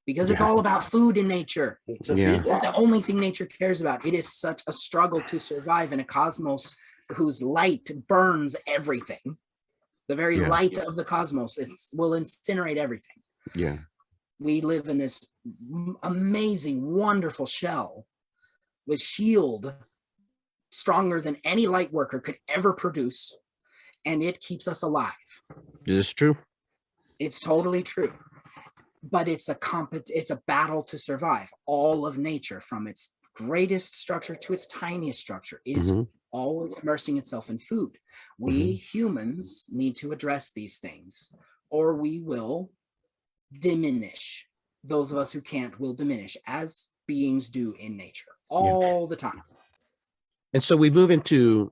because it's Yeah. all about food in nature. It's a Yeah. feedlot. It's the only thing nature cares about. It is such a struggle to survive in a cosmos whose light burns everything. The very Yeah. light of the cosmos will incinerate everything. Yeah. We live in this amazing, wonderful shell with shield stronger than any light worker could ever produce, and it keeps us alive. Is this true? It's totally true. But it's a battle to survive. All of nature, from its greatest structure to its tiniest structure, is always immersing itself in food. We humans need to address these things, or we will diminish. Those of us who can't will diminish, as beings do in nature all the time. And so we move into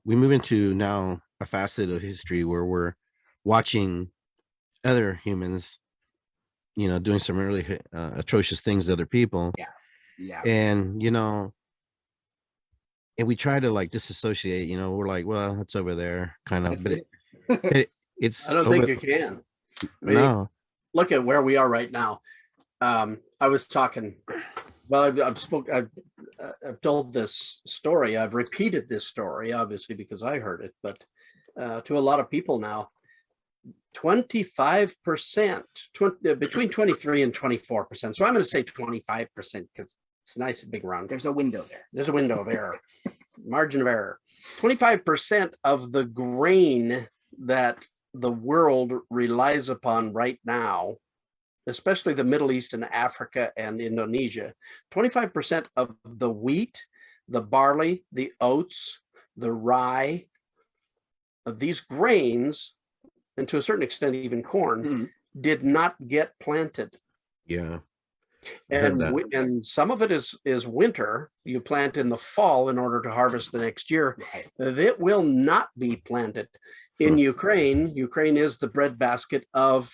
now a facet of history where we're watching other humans, doing some really atrocious things to other people. Yeah. And and we try to like disassociate. We're like, well, it's over there, kind of. But it's. I don't think you can. No. Look at where we are right now. I was talking. Well, I've told this story. I've repeated this story, obviously, because I heard it, but to a lot of people now, 25%, between 23 and 24%. So I'm going to say 25% because it's nice and big round. There's a window there. There's a window there. Margin of error. 25% of the grain that the world relies upon right now, especially the Middle East and Africa and Indonesia, 25% of the wheat, the barley, the oats, the rye, of these grains, and to a certain extent, even corn, did not get planted. Yeah. And some of it is winter. You plant in the fall in order to harvest the next year. Right. It will not be planted. In Ukraine is the breadbasket of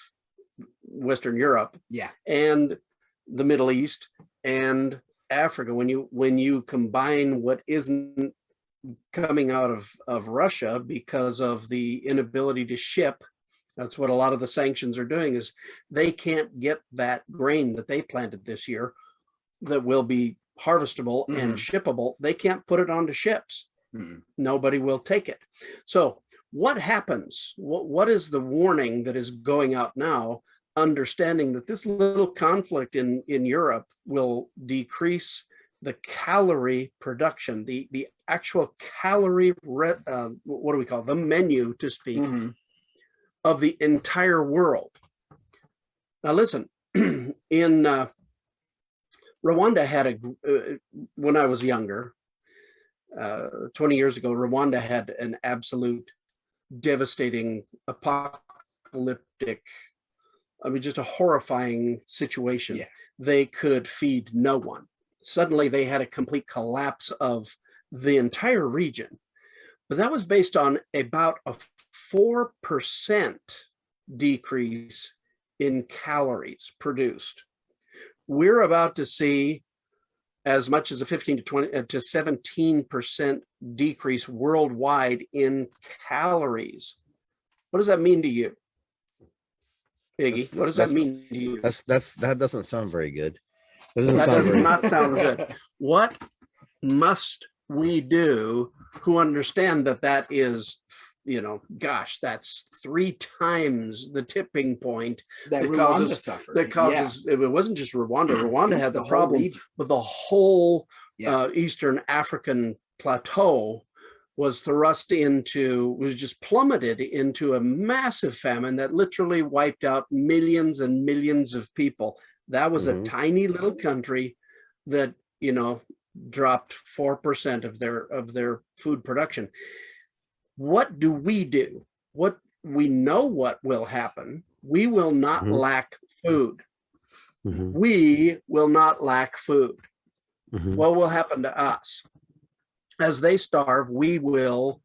Western Europe, and the Middle East and Africa. When you combine what isn't coming out of Russia because of the inability to ship, that's what a lot of the sanctions are doing, is they can't get that grain that they planted this year that will be harvestable and shippable. They can't put it onto ships. Nobody will take it. So what happens? What is the warning that is going out now, understanding that this little conflict in Europe will decrease the calorie production, the actual calorie, what do we call it? The menu, to speak, of the entire world. Now listen, in Rwanda had when I was younger, 20 years ago, Rwanda had an absolute devastating, apocalyptic, just a horrifying situation. They could feed no one. Suddenly they had a complete collapse of the entire region. But that was based on about a 4% decrease in calories produced. We're about to see as much as a 15 to 20 to 17% decrease worldwide in calories. What does that mean to you, Iggy? What does that mean to you? That doesn't sound very good. That does not sound good. What must we do who understand that is, gosh, that's 3 times the tipping point that Rwanda suffered. That causes, it wasn't just Rwanda. Rwanda had the problem, but the whole Eastern African plateau was just plummeted into a massive famine that literally wiped out millions and millions of people. That was a tiny little country that, dropped 4% of their food production. What do? What we know what will happen. We will not lack food. We will not lack food. What will happen to us? As they starve, we will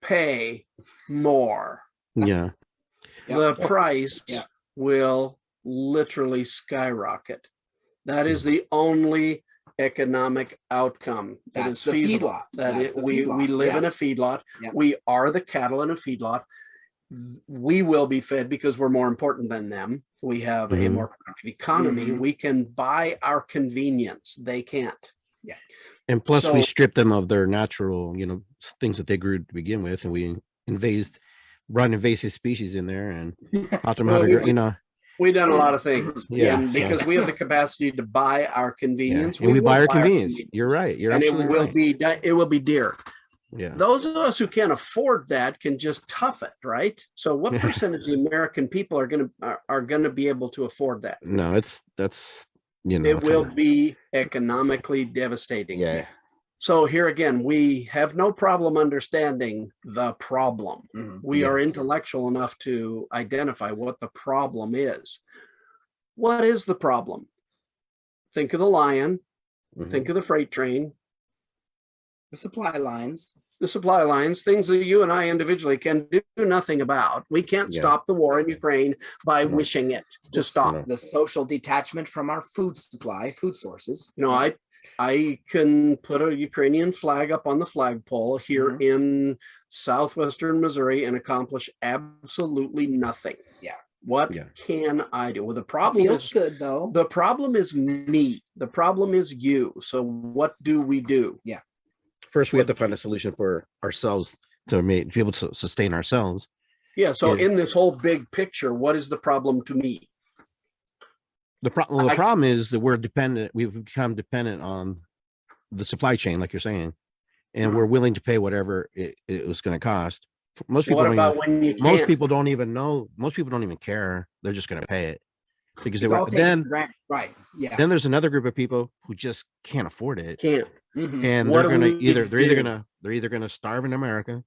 pay more. The price will literally skyrocket. That is the only economic outcome that is feasible. We live in a feedlot. We are the cattle in a feedlot. we will be fed because we're more important than them. We have a more productive economy. We can buy our convenience. They can't. Yeah. And plus, we strip them of their natural, things that they grew to begin with, and we brought invasive species in there and taught them how to, We've done a lot of things. Yeah. And because we have the capacity to buy our convenience. And we buy our convenience. You're right. You're absolutely right. It will be dear. Yeah. Those of us who can't afford that can just tough it, right? So what percentage of the American people are going to be able to afford that? No, it will be economically devastating. Yeah. So here again, we have no problem understanding the problem. We are intellectual enough to identify what the problem is. What is the problem? Think of the lion. Think of the freight train. The supply lines. Things that you and I individually can do nothing about. We can't stop the war in Ukraine by wishing it to stop. The social detachment from our food supply, food sources. I can put a Ukrainian flag up on the flagpole here in southwestern Missouri and accomplish absolutely nothing. Yeah. What can I do? Well, the problem feels good though. The problem is me. The problem is you. So what do we do? Yeah. First, we have to find a solution for ourselves to be able to sustain ourselves. Yeah. So in this whole big picture, what is the problem to me? The problem is that we've become dependent on the supply chain, like you're saying, and we're willing to pay whatever it was going to cost. Most people don't even know. Most people don't even care. They're just going to pay it because then there's another group of people who just can't afford it. And they're either going to starve in America,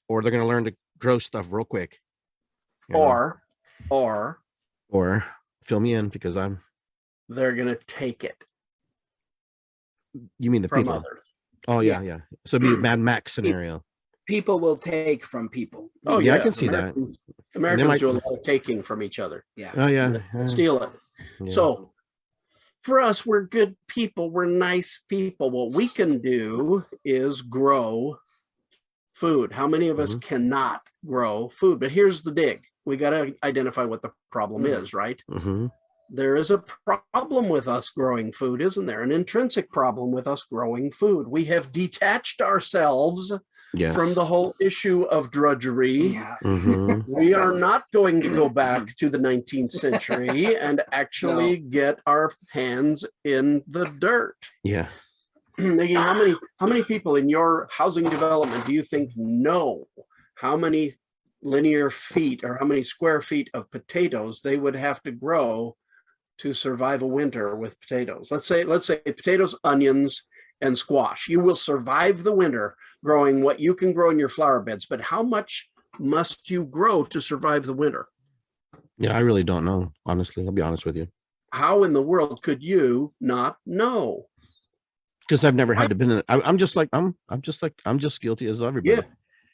or they're going to learn to grow stuff real quick, or fill me in because they're going to take it. You mean the people? Others. Oh yeah. So it'd be a Mad Max scenario. People will take from people. Oh yeah, I can see that. Americans do a lot of taking from each other. Yeah. Oh yeah. Steal it. Yeah. So for us, we're good people. We're nice people. What we can do is grow food. How many of us cannot grow food? But here's the dig. We got to identify what the problem is, right? There is a problem with us growing food, isn't there? An intrinsic problem with us growing food. We have detached ourselves from the whole issue of drudgery. We are not going to go back to the 19th century and actually get our hands in the dirt. Yeah. Iggy, how many people in your housing development do you think know how many linear feet or how many square feet of potatoes they would have to grow to survive a winter with potatoes? Let's say potatoes, onions, and squash. You will survive the winter growing what you can grow in your flower beds, but how much must you grow to survive the winter? Yeah, I really don't know. Honestly, I'll be honest with you. How in the world could you not know? Because I've never had to been in. I'm just guilty as everybody. Yeah.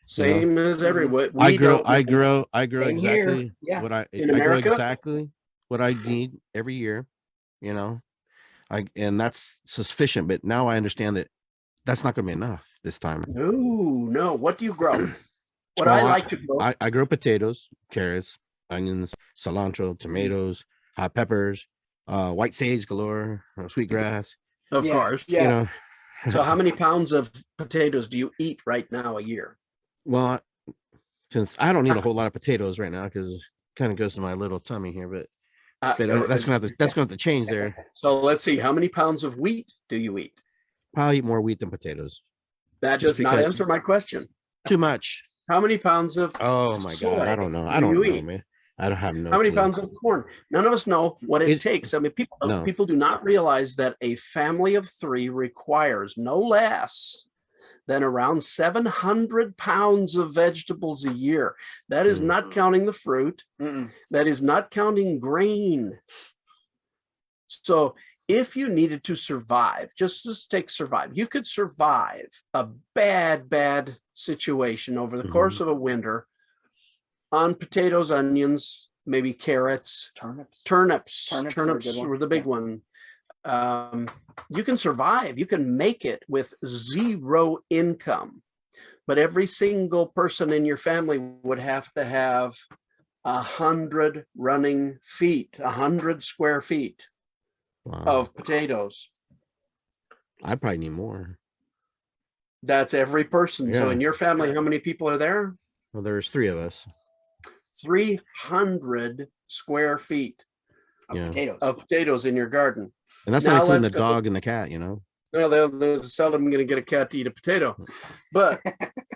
Same as everyone. I grow exactly what I grow exactly what I need every year, and that's sufficient. But now I understand that that's not going to be enough this time. No. What do you grow? I like to grow. I grow potatoes, carrots, onions, cilantro, tomatoes, hot peppers, white sage galore, sweetgrass. Of course. Yeah. So how many pounds of potatoes do you eat right now a year? Well, since I don't eat a whole lot of potatoes right now because it kind of goes to my little tummy here, but that's gonna have to change there. So let's see, how many pounds of wheat do you eat? I'll eat more wheat than potatoes. That does not answer my question. Too much. How many pounds of God, I don't know. I don't know, man. I don't have no. How many pounds of corn? None of us know what it takes. I mean, people do not realize that a family of 3 requires no less than around 700 pounds of vegetables a year. That is not counting the fruit. That is not counting grain. So if you needed to survive, just take survive. You could survive a bad situation over the course of a winter on potatoes, onions, maybe carrots, turnips were the big one. You can survive. You can make it with zero income. but every single person in your family would have to have 100 running feet, 100 square feet of potatoes. I probably need more. That's every person. So in your family, how many people are there? Well, there's 3 of us. 300 square feet of potatoes in your garden. And that's not including the dog and the cat, you know. Well, they're seldom going to get a cat to eat a potato, but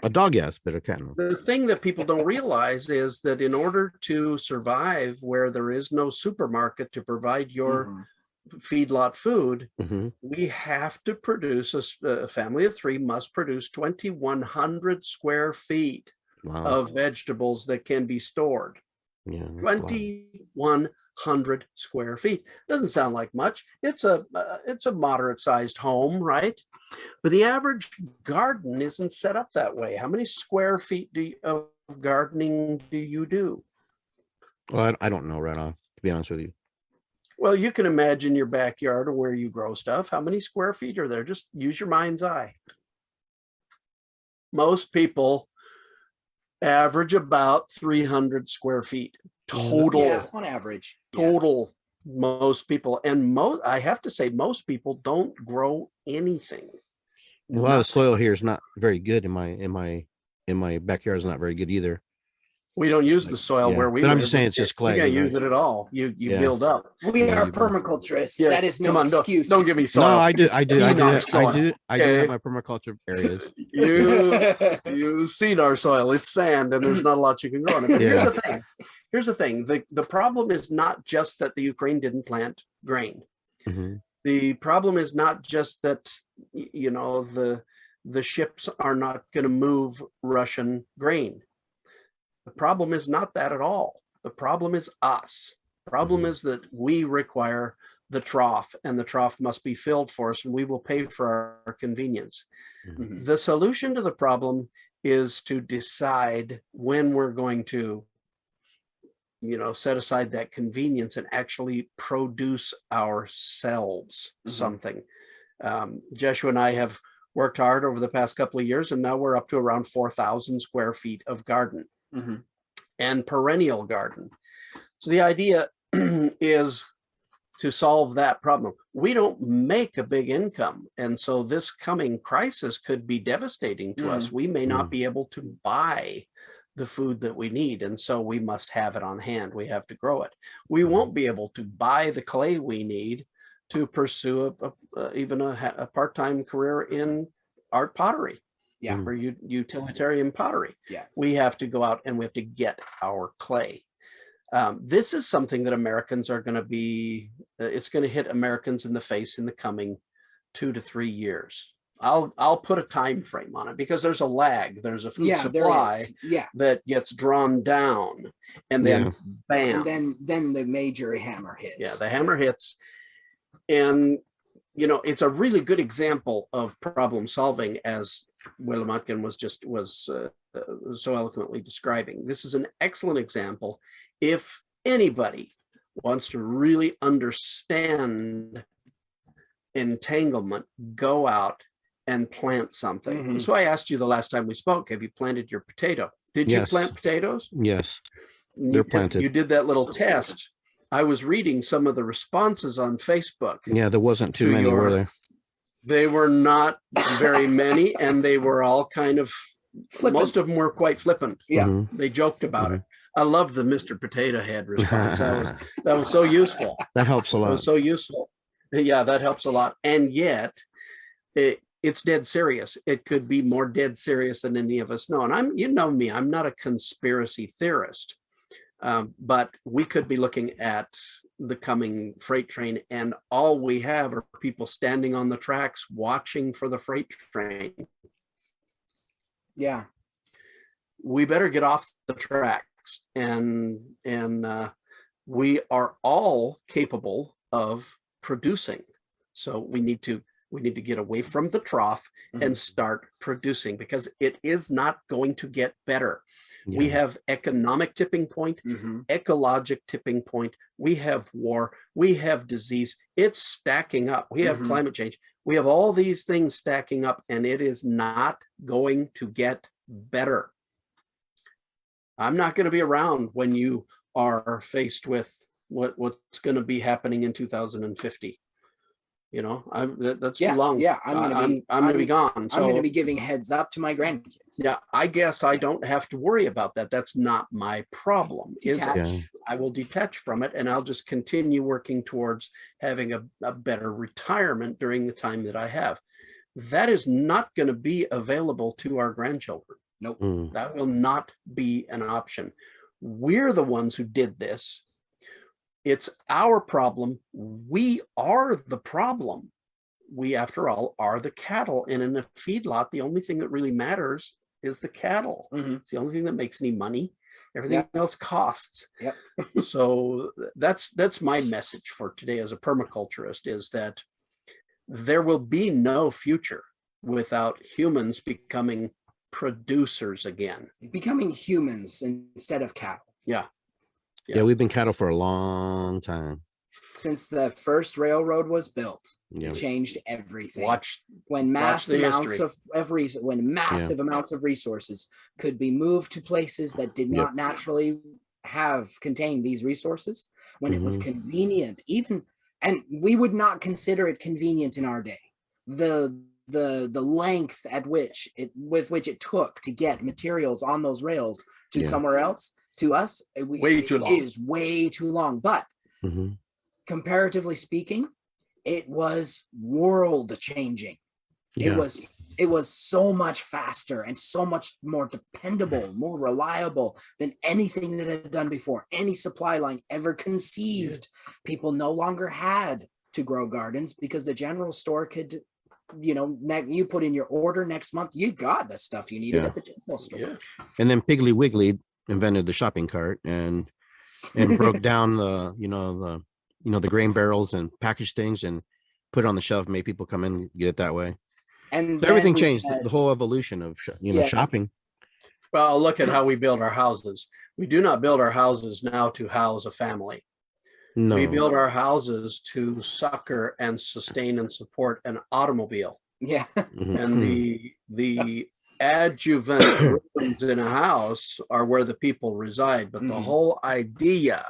a dog, yes, but a cat, no. The thing that people don't realize is that in order to survive where there is no supermarket to provide your feedlot food, we have to produce a family of 3 must produce 2,100 square feet of vegetables that can be stored. 2,100 square feet doesn't sound like much. It's a moderate sized home, right? But the average garden isn't set up that way. How many square feet of gardening do you do? Well, I don't know right off, to be honest with you. Well, you can imagine your backyard or where you grow stuff. How many square feet are there? Just use your mind's eye. Most people average about 300 square feet total. On average. Total. Most people, and I have to say, most people don't grow anything. A lot of soil here is not very good. In my backyard is not very good either. We don't use the soil where we live. But I'm live. just saying it's just clay. You can't use it at all. You build up. We are permaculturists. That is no excuse. Don't give me soil. No, I do have my permaculture areas. You've seen our soil. It's sand, and there's not a lot you can grow on it. But here's the thing. The problem is not just that the Ukraine didn't plant grain. The problem is not just that, you know, the ships are not going to move Russian grain. The problem is not that at all. The problem is us. The problem is that we require the trough, and the trough must be filled for us, and we will pay for our convenience. The solution to the problem is to decide when we're going to, you know, set aside that convenience and actually produce ourselves something. Joshua and I have worked hard over the past couple of years, and now we're up to around 4,000 square feet of garden. And perennial garden. So the idea is to solve that problem. We don't make a big income, and so this coming crisis could be devastating to us. We may not be able to buy the food that we need, and so we must have it on hand. We have to grow it. We won't be able to buy the clay we need to pursue even a part-time career in art pottery. For utilitarian pottery. We have to go out and we have to get our clay. This is something that Americans are going to be, it's going to hit Americans in the face in the coming 2 to 3 years. I'll put a time frame on it because there's a lag. There's a food supply that gets drawn down, and then bam. And then the major hammer hits. Yeah, the hammer hits. And, you know, it's a really good example of problem solving, as Wellamotkin was so eloquently describing. This is an excellent example. If anybody wants to really understand entanglement, go out and plant something. So I asked you the last time we spoke, have you planted your potato? Did you plant potatoes? Yes, they're planted. You did that little test. I was reading some of the responses on Facebook. Yeah, there wasn't too many, were there? They were not very many, and they were all kind of flippant. Most of them were quite flippant. They joked about it. I love the Mr. Potato Head response. That was so useful. That helps a lot. It was so useful. Yeah, that helps a lot. And yet, it's dead serious. It could be more dead serious than any of us know. And you know me, I'm not a conspiracy theorist, but we could be looking at the coming freight train, and all we have are people standing on the tracks watching for the freight train. We better get off the tracks, and we are all capable of producing. So we need to get away from the trough and start producing, because it is not going to get better. We have economic tipping point, ecologic tipping point. We have war. We have disease. It's stacking up. We have climate change. We have all these things stacking up, and it is not going to get better. I'm not going to be around when you are faced with what's going to be happening in 2050. That's too long. Yeah, I'm going to be gone. So I'm going to be giving heads up to my grandkids. Yeah, I guess I don't have to worry about that. That's not my problem. Detach. I will detach from it, and I'll just continue working towards having a better retirement during the time that I have. That is not going to be available to our grandchildren. Nope. That will not be an option. We're the ones who did this. It's our problem. We are the problem. We, after all, are the cattle. And in a feedlot, the only thing that really matters is the cattle. It's the only thing that makes any money. Everything else costs. Yep. So that's my message for today as a permaculturist, is that there will be no future without humans becoming producers again. Becoming humans instead of cattle. Yeah. Yeah, we've been cattle for a long time. Since the first railroad was built, Yeah. it changed everything. Watch when massive the amounts history. amounts of resources could be moved to places that did not naturally contain these resources, when it was convenient, and we would not consider it convenient in our day. The length at which it took to get materials on those rails to somewhere else, to us, Way too long. It is way too long. But comparatively speaking, it was world changing. Yeah. It was so much faster and so much more dependable, more reliable than anything that had done before, any supply line ever conceived. People no longer had to grow gardens because the general store could, you put in your order next month, you got the stuff you needed at the general store. Yeah. And then Piggly Wiggly invented the shopping cart and broke down the grain barrels and packaged things and put it on the shelf, made people come in and get it that way. And so everything changed. The whole evolution of shopping. Well, look at how we build our houses. We do not build our houses now to house a family. No. We build our houses to succor and sustain and support an automobile. Yeah. And the adjuvant rooms in a house are where the people reside. But the whole idea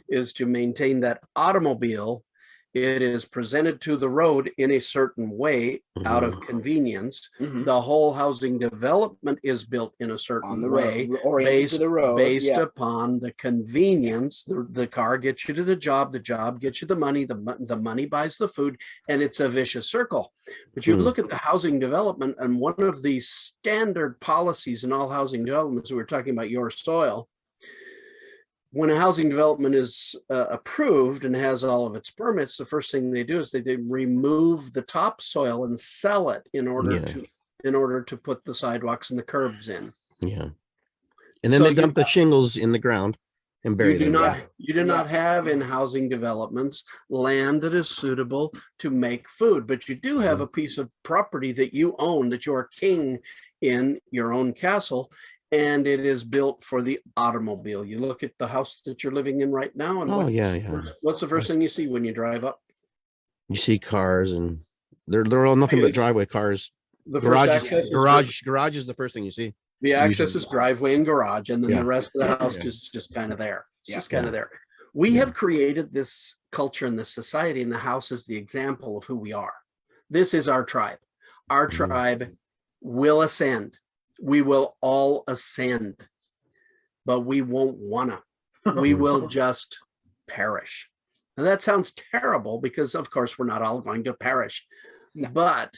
is to maintain that automobile. It is presented to the road in a certain way out of convenience. The whole housing development is built in a certain way, based upon the convenience. The car gets you to the job gets you the money, the money buys the food, and it's a vicious circle. But you look at the housing development, and one of the standard policies in all housing developments, we were talking about your soil. When a housing development is approved and has all of its permits, the first thing they do is they remove the topsoil and sell it in order to put the sidewalks and the curbs in. Yeah. And then they dump the shingles in the ground and bury them. You do not have in housing developments land that is suitable to make food, but you do have a piece of property that you own, that you're king in your own castle. And it is built for the automobile. You look at the house that you're living in right now, and what's the first thing you see when you drive up? You see cars, and they're all nothing but driveway cars. The garage is the first thing you see. The access is driveway and garage, and then the rest of the house is just kind of there. It's just kind of there. We have created this culture and this society, and the house is the example of who we are. This is our tribe. Our tribe will ascend. We will all ascend, but we won't wanna. We will just perish. Now that sounds terrible because, of course, we're not all going to perish, but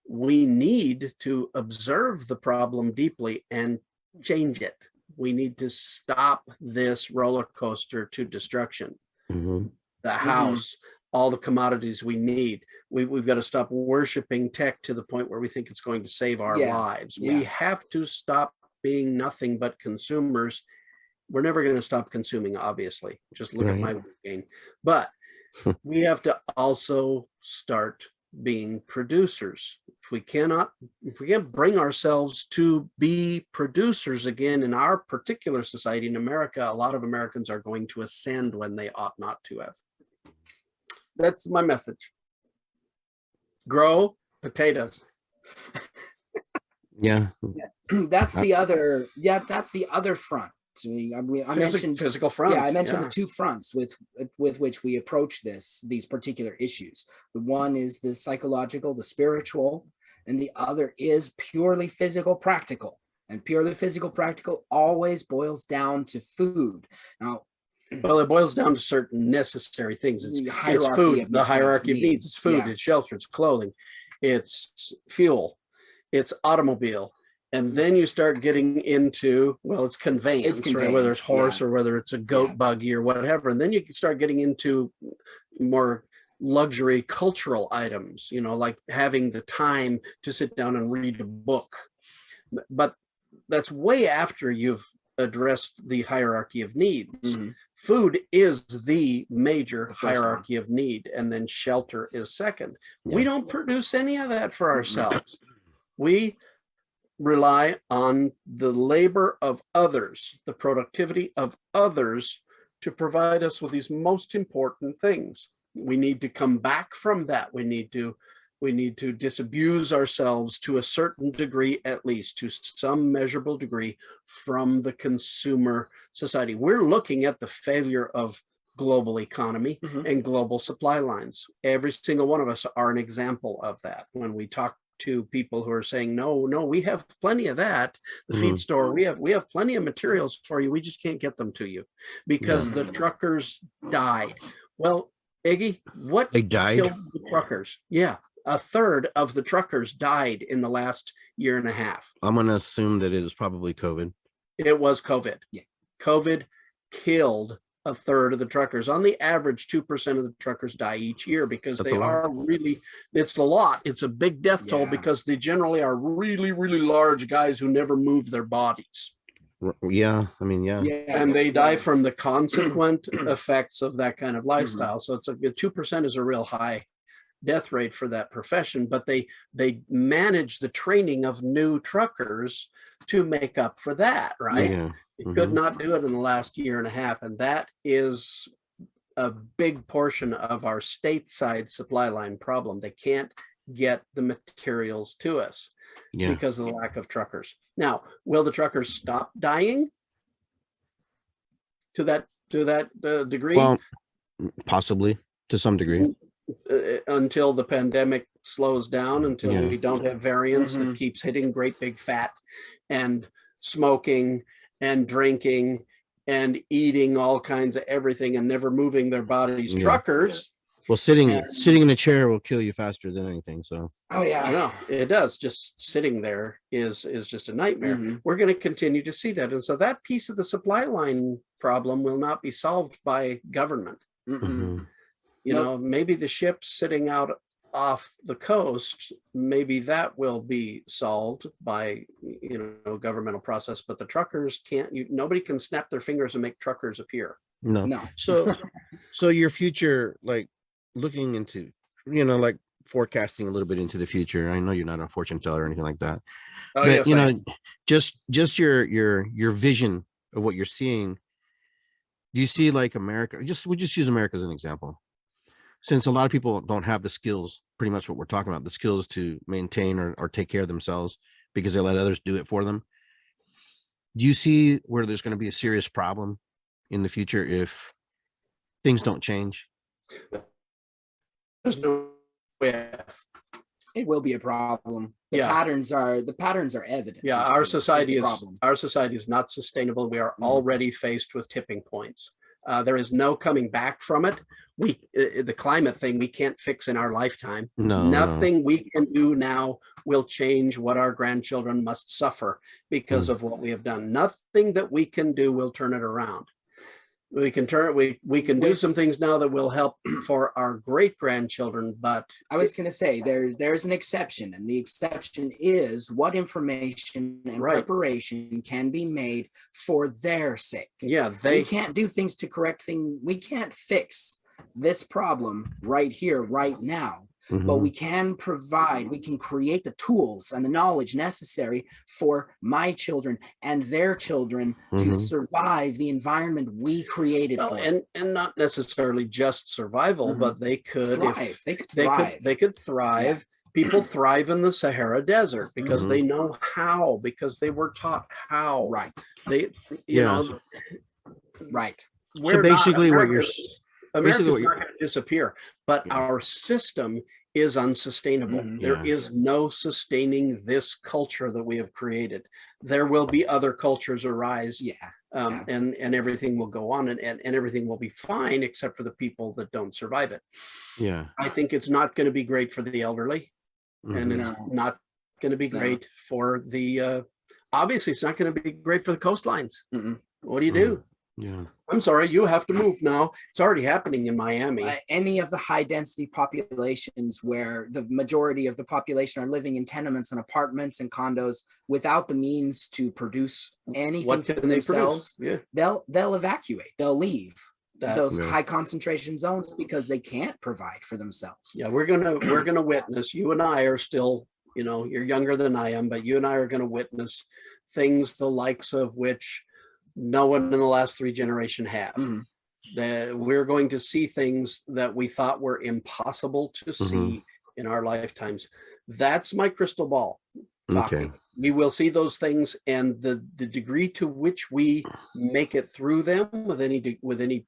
we need to observe the problem deeply and change it. We need to stop this roller coaster to destruction. The house, all the commodities we need. We've got to stop worshiping tech to the point where we think it's going to save our lives. We have to stop being nothing but consumers. We're never going to stop consuming, obviously. Just look at my game. But we have to also start being producers. If we can't bring ourselves to be producers again in our particular society in America, a lot of Americans are going to ascend when they ought not to have. That's my message. Grow potatoes. Yeah. That's the other. Yeah, that's the other front. I mentioned physical front. Yeah, I mentioned the two fronts with which we approach these particular issues. The one is the psychological, the spiritual, and the other is purely physical, practical. And purely physical, practical always boils down to food. Now, well, it boils down to certain necessary things. It's food, the hierarchy of needs. It's food, it's shelter, it's clothing, it's fuel, it's automobile. And then you start getting into, well, it's conveyance, right? Whether it's horse or whether it's a goat buggy or whatever. And then you can start getting into more luxury cultural items, like having the time to sit down and read a book. But that's way after you've addressed the hierarchy of needs. Mm-hmm. Food is the major hierarchy of need, and then shelter is second. Yeah. We don't produce any of that for ourselves. We rely on the labor of others, the productivity of others, to provide us with these most important things. We need to come back from that. We need to disabuse ourselves to a certain degree, at least to some measurable degree, from the consumer society. We're looking at the failure of global economy and global supply lines. Every single one of us are an example of that. When we talk to people who are saying, no, we have plenty of that. The feed store, we have plenty of materials for you. We just can't get them to you because the truckers died. Well, Iggy, what killed the truckers? Yeah. A third of the truckers died in the last year and a half. I'm going to assume that it was probably COVID. It was COVID. Yeah. COVID killed a third of the truckers. On the average, 2% of the truckers die each year because it's a lot. It's a big death toll because they generally are really, really large guys who never move their bodies. Yeah. I mean, yeah. And they die from the consequent effects of that kind of lifestyle. So it's 2% is a real high death rate for that profession, but they manage the training of new truckers to make up for that, right? Yeah. It could not do it in the last year and a half, and that is a big portion of our stateside supply line problem. They can't get the materials to us because of the lack of truckers. Now, will the truckers stop dying to that degree? Well, possibly to some degree. Until the pandemic slows down, until we don't have variants that keeps hitting great big fat and smoking and drinking and eating all kinds of everything and never moving their bodies. Truckers. Well, sitting in a chair will kill you faster than anything. So. Oh yeah, I know it does. Just sitting there is just a nightmare. We're going to continue to see that, and so that piece of the supply line problem will not be solved by government. Maybe the ships sitting out off the coast, maybe that will be solved by, governmental process, but the truckers can't, nobody can snap their fingers and make truckers appear. No. So your future, like looking into, like forecasting a little bit into the future. I know you're not a fortune teller or anything like that. Oh, but, yes, just your vision of what you're seeing. Do you see like America, we'll just use America as an example. Since a lot of people don't have the skills, pretty much what we're talking about, the skills to maintain or take care of themselves because they let others do it for them. Do you see where there's going to be a serious problem in the future if things don't change? There's no way. It will be a problem. The patterns are evident. Yeah, our society is not sustainable. We are already faced with tipping points. There is no coming back from it. The climate thing we can't fix in our lifetime. Nothing we can do now will change what our grandchildren must suffer because of what we have done. Nothing that we can do will turn it around. We can do some things now that will help for our great grandchildren, but I was going to say there's an exception, and the exception is what information and preparation can be made for their sake. Yeah, we can't do things to correct things. We can't fix this problem right here, right now. But we can create the tools and the knowledge necessary for my children and their children to survive the environment we created for them. And not necessarily just survival, but they could thrive. They could thrive People thrive in the Sahara Desert because Mhm. they know how, because they were taught how. Right. They, Yeah. Right. we're basically not, what you're America's not going to disappear, but Yeah. our system is unsustainable. Mhm. There Yeah. is no sustaining this culture that we have created. There will be other cultures arise, Yeah. and everything will go on, and everything will be fine, except for the people that don't survive it. Yeah. I think it's not going to be great for the elderly, and Mhm. it's No. not going to be No. great for the, obviously it's not going to be great for the coastlines. Mm-mm. What do you do? Yeah. I'm sorry, you have to move now. It's already happening in Miami. Any of the high density populations where the majority of the population are living in tenements and apartments and condos without the means to produce anything What for can they themselves, produce? Yeah. they'll evacuate. They'll leave those Yeah. high concentration zones because they can't provide for themselves. Yeah, we're gonna witness. You and I are still, you're younger than I am, but you and I are gonna witness things the likes of which no one in the last 3 generations have. Mhm. That we're going to see things that we thought were impossible to see in our lifetimes. That's my crystal ball talking. Okay. We will see those things, and the degree to which we make it through them with any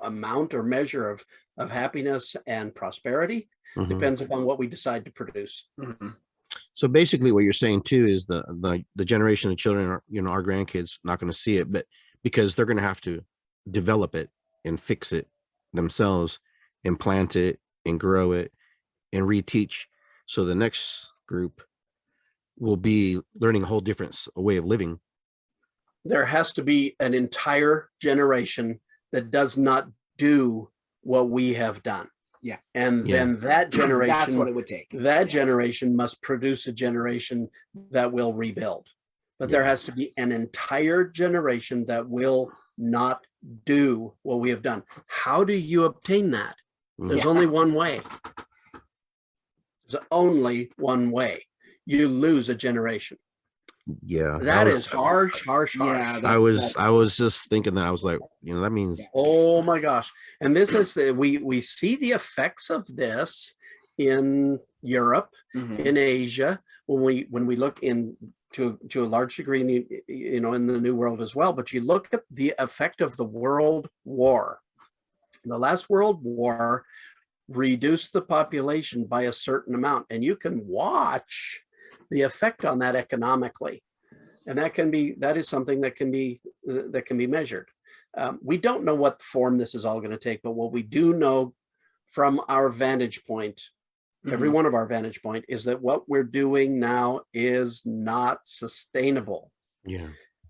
amount or measure of happiness and prosperity Mhm. depends upon what we decide to produce. Mhm. So basically what you're saying too is the generation of children are, our grandkids not going to see it, but because they're going to have to develop it and fix it themselves and plant it and grow it and reteach. So the next group will be learning a whole different way of living. There has to be an entire generation that does not do what we have done. Yeah. And Yeah. then that generation, That's what it would take. that generation must produce a generation that will rebuild. But there Yeah. has to be an entire generation that will not do what we have done. How do you obtain that? There's Yeah. only one way. There's only one way. You lose a generation. Yeah. That is harsh. Yeah, I was just thinking that. I was like, that means Oh my gosh. And this is we see the effects of this in Europe, Mhm. in Asia, when we look in to a large degree in the, in the New World as well. But you look at the effect of the World War. The last World War reduced the population by a certain amount, and you can watch the effect on that economically, and that is something that can be measured. We don't know what form this is all going to take, but what we do know from our vantage point, every one of our vantage point, is that what we're doing now is not sustainable. Yeah.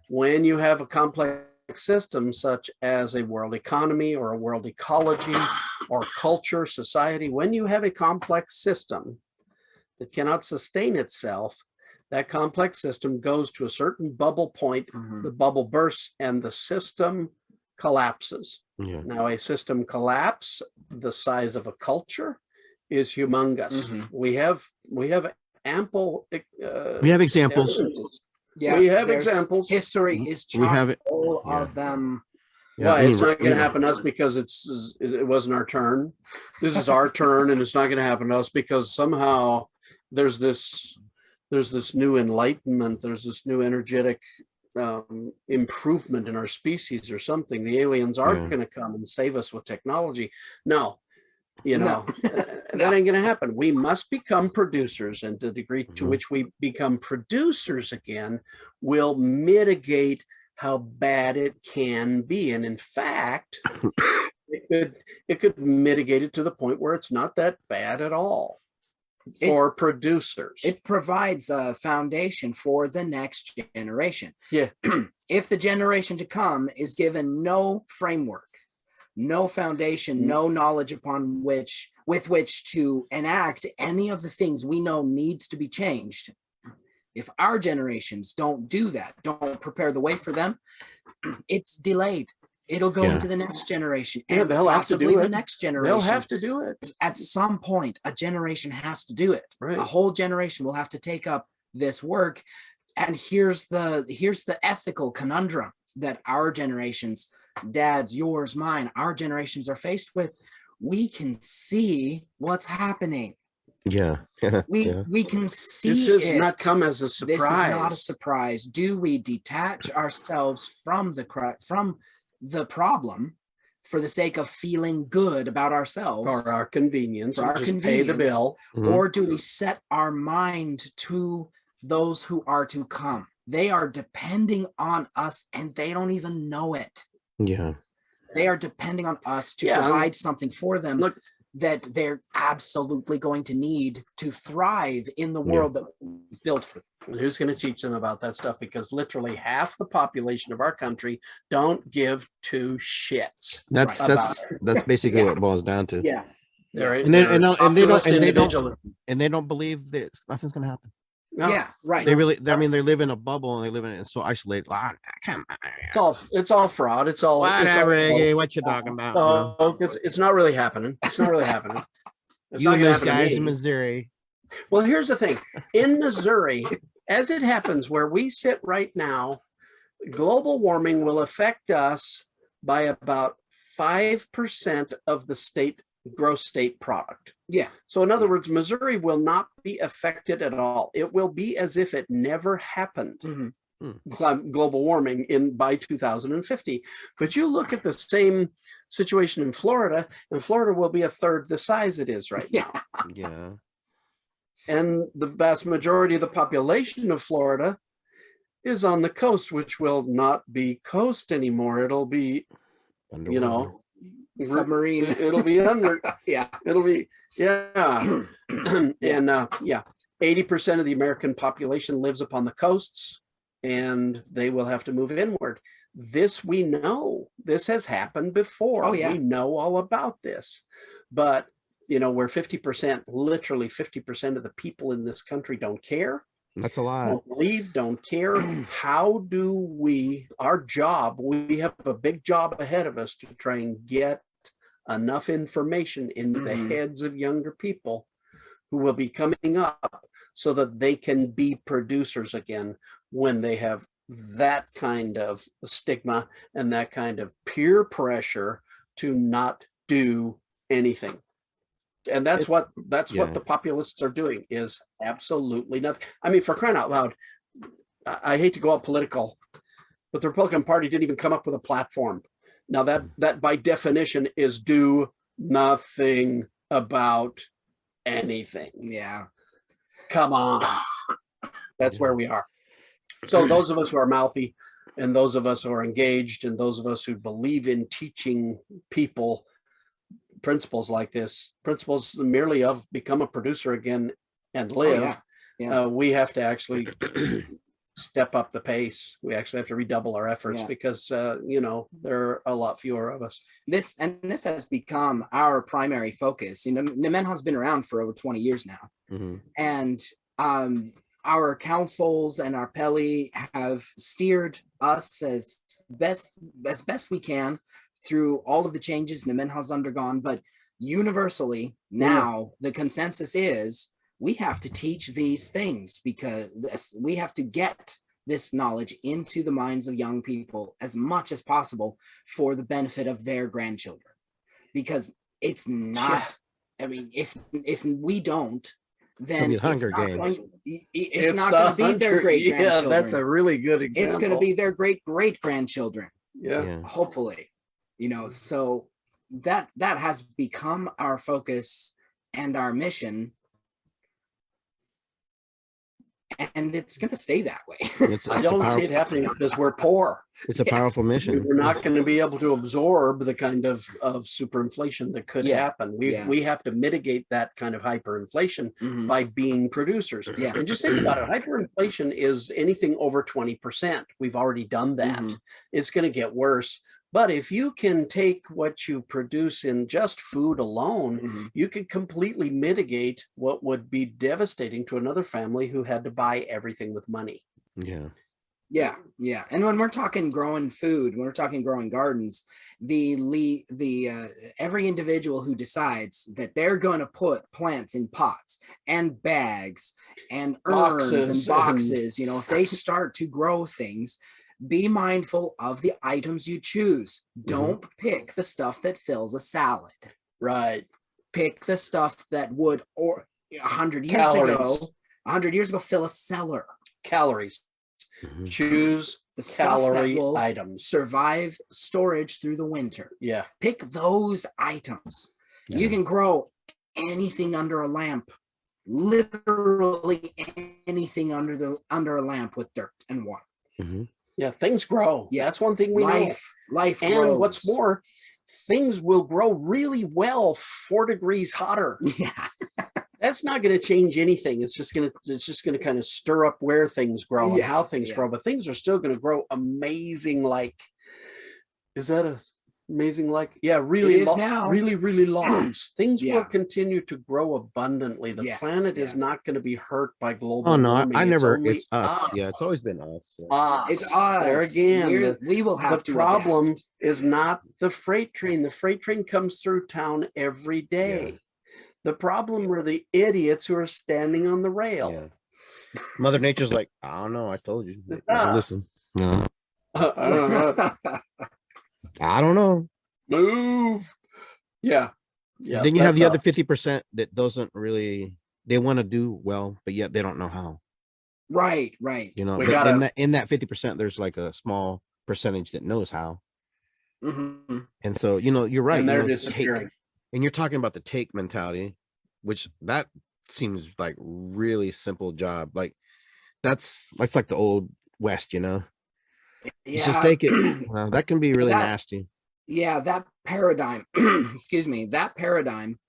When you have a complex system such as a world economy or a world ecology or culture, society, when you have a complex system that cannot sustain itself, that complex system goes to a certain bubble point, the bubble bursts, and the system collapses. Yeah. Now, a system collapse the size of a culture is humongous. We have ample We have examples. evidences. Yeah, We have there's- examples. History is We have chock it. full Yeah. of them. Yeah, Why? I mean, It's not going to happen to us because it wasn't our turn. This is our turn, and it's not going to happen to us because somehow there's this new enlightenment. There's this new energetic improvement in our species or something. The aliens are Yeah. going to come and save us with technology. No, No. that ain't going to happen. We must become producers, and the degree to which we become producers again will mitigate how bad it can be. And in fact, it could mitigate it to the point where it's not that bad at all for producers. It provides a foundation for the next generation. Yeah. If the generation to come is given no framework, no foundation, no knowledge with which to enact any of the things we know needs to be changed, if our generations don't do that, don't prepare the way for them, it's delayed. It'll go into the next generation. Yeah, and they'll have to do possibly it. the next generation. They'll have to do it. At some point, a generation has to do it. Right. A whole generation will have to take up this work. And here's the ethical conundrum that our generations, dad's, yours, mine, our generations are faced with. We can see what's happening. Yeah. Yeah. We can see This has it. not come as a surprise. This is not a surprise. Do we detach ourselves from the problem for the sake of feeling good about ourselves, for our convenience, for and our just pay the convenience, bill. Mhm. or do we set our mind to those who are to come? They are depending on us and they don't even know it. Yeah. They are depending on us to Yeah. provide something for them Look, that they're absolutely going to need to thrive in the Yeah. world that we built for them. who's going to teach them about that stuff? Because literally half the population of our country don't give two shits. That's Right. that's basically Yeah. what it boils down to. Yeah. They're, And then- they're and they don't- populist and they don't- individualism. And they don't believe that nothing's gonna happen. No, Yeah, right. They really, I mean, they live in a bubble and they live in it so isolated. Come it's all fraud. It's all whatever, It's all, Iggy, what you talking about? You know? oh, it's not really happening. It's not really happening. It's You not and gonna those happen to guys me. in Missouri. Well, here's the thing. In Missouri, as it happens where we sit right now, global warming will affect us by about 5% of the state gross state product. Yeah. So in other words, Missouri will not be affected at all. It will be as if it never happened. Mhm. Global warming by 2050. But you look at the same situation in Florida, and Florida will be a third the size it is right now. Yeah. And the vast majority of the population of Florida is on the coast, which will not be coast anymore. It'll be, you know, Submarine. It'll be under. Yeah. It'll be, yeah. And yeah, 80% of the American population lives upon the coasts, and they will have to move inward. This we know. This has happened before. Oh, yeah. We know all about this. But, you know, where 50%, literally 50% of the people in this country don't care, That's a lot. don't believe, don't care. How do we, our job, we have a big job ahead of us to try and get enough information into the heads of younger people who will be coming up so that they can be producers again when they have that kind of stigma and that kind of peer pressure to not do anything. And that's what the populists are doing, is absolutely nothing. I mean, for crying out loud, I hate to go out political, but the Republican Party didn't even come up with a platform. Now that by definition is do nothing about anything. Yeah. Come on. That's where we are. So those of us who are mouthy, and those of us who are engaged, and those of us who believe in teaching people principles like this, principles merely of become a producer again and live, we have to actually step up the pace. We actually have to redouble our efforts because, you know, there are a lot fewer of us. This has become our primary focus. You know, Nemenha has been around for over 20 years now. Mm-hmm. And our councils and our Peli have steered us as best we can through all of the changes Nemenha's undergone. But universally now the consensus is we have to teach these things, because we have to get this knowledge into the minds of young people as much as possible for the benefit of their grandchildren. Because it's not, I mean, if we don't, then it's not going to be their great grandchildren. Yeah, that's a really good example. It's going to be their great grandchildren. Yeah. Hopefully, you know, so that has become our focus and our mission, and it's going to stay that way. I don't see it happening because we're poor. It's a powerful mission. We're not going to be able to absorb the kind of superinflation that could happen. We have to mitigate that kind of hyperinflation by being producers. Yeah. And just think about it. Hyperinflation is anything over 20%. We've already done that. It's going to get worse. But if you can take what you produce in just food alone, you can completely mitigate what would be devastating to another family who had to buy everything with money. Yeah. Yeah. And when we're talking growing food, when we're talking growing gardens, the every individual who decides that they're going to put plants in pots and bags and urns and boxes, you know, if they start to grow things, be mindful of the items you choose. Don't pick the stuff that fills a salad. Right. Pick the stuff that would, or 100 years Calories. ago, 100 years ago, fill a cellar. Calories. Mhm. Choose The stuff that calorie will items. survive storage through the winter. Yeah. Pick those items. Yeah. You can grow anything under a lamp, literally anything under a lamp with dirt and water. Mhm. Yeah. Things grow. Yeah. That's one thing we know. Life And grows. what's more, things will grow really well 4 degrees hotter. Yeah. That's not going to change anything. It's just going to kind of stir up where things grow and Yeah, how things yeah. grow. But things are still going to grow amazing. Like, is that a amazing? Like, yeah, really, It is now. really lots. Things Yeah. will continue to grow abundantly. The Yeah, planet is yeah. not going to be hurt by global Oh no, warming. I never. only It's us. Yeah, it's always been us. Yeah. us. It's us. There again, We will have the to problem adapt. is not the freight train. The freight train comes through town every day. Yeah. The problem are the idiots who are standing on the rail. Yeah. Mother Nature's like, I don't know. I told you. Like, Ah. listen. No, I don't know. I don't know. Move. Yeah. Yeah. Then you have that's the other us. 50% that doesn't really. They want to do well, but yet they don't know how. Right. You know, We but gotta- in that 50%, there's like a small percentage that knows how. Mm-hmm. And so, you know, you're right. And you they're know, disappearing. and you're talking about the take mentality, which that seems like really simple job. Like that's like the old West, you know. Yeah. Just take it. Well, that can be really nasty. Yeah, that paradigm, excuse me, that paradigm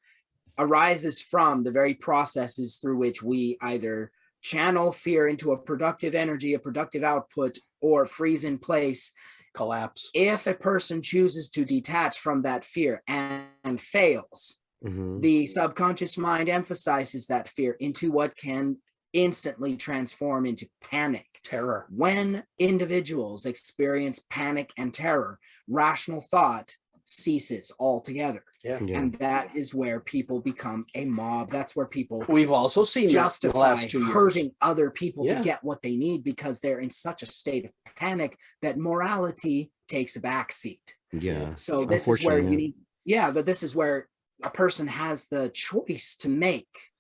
arises from the very processes through which we either channel fear into a productive energy, a productive output, or freeze in place. Collapse. If a person chooses to detach from that fear and fails, Mhm. the subconscious mind emphasizes that fear into what can instantly transform into panic. Terror. When individuals experience panic and terror, rational thought ceases altogether. Yeah. Yeah. And that is where people become a mob. That's where people We've also seen that in the justify last 2 years. hurting other people Yeah. to get what they need because they're in such a state of panic that morality takes a backseat. Yeah. So this is where you Unfortunately, need, but this is where a person has the choice to make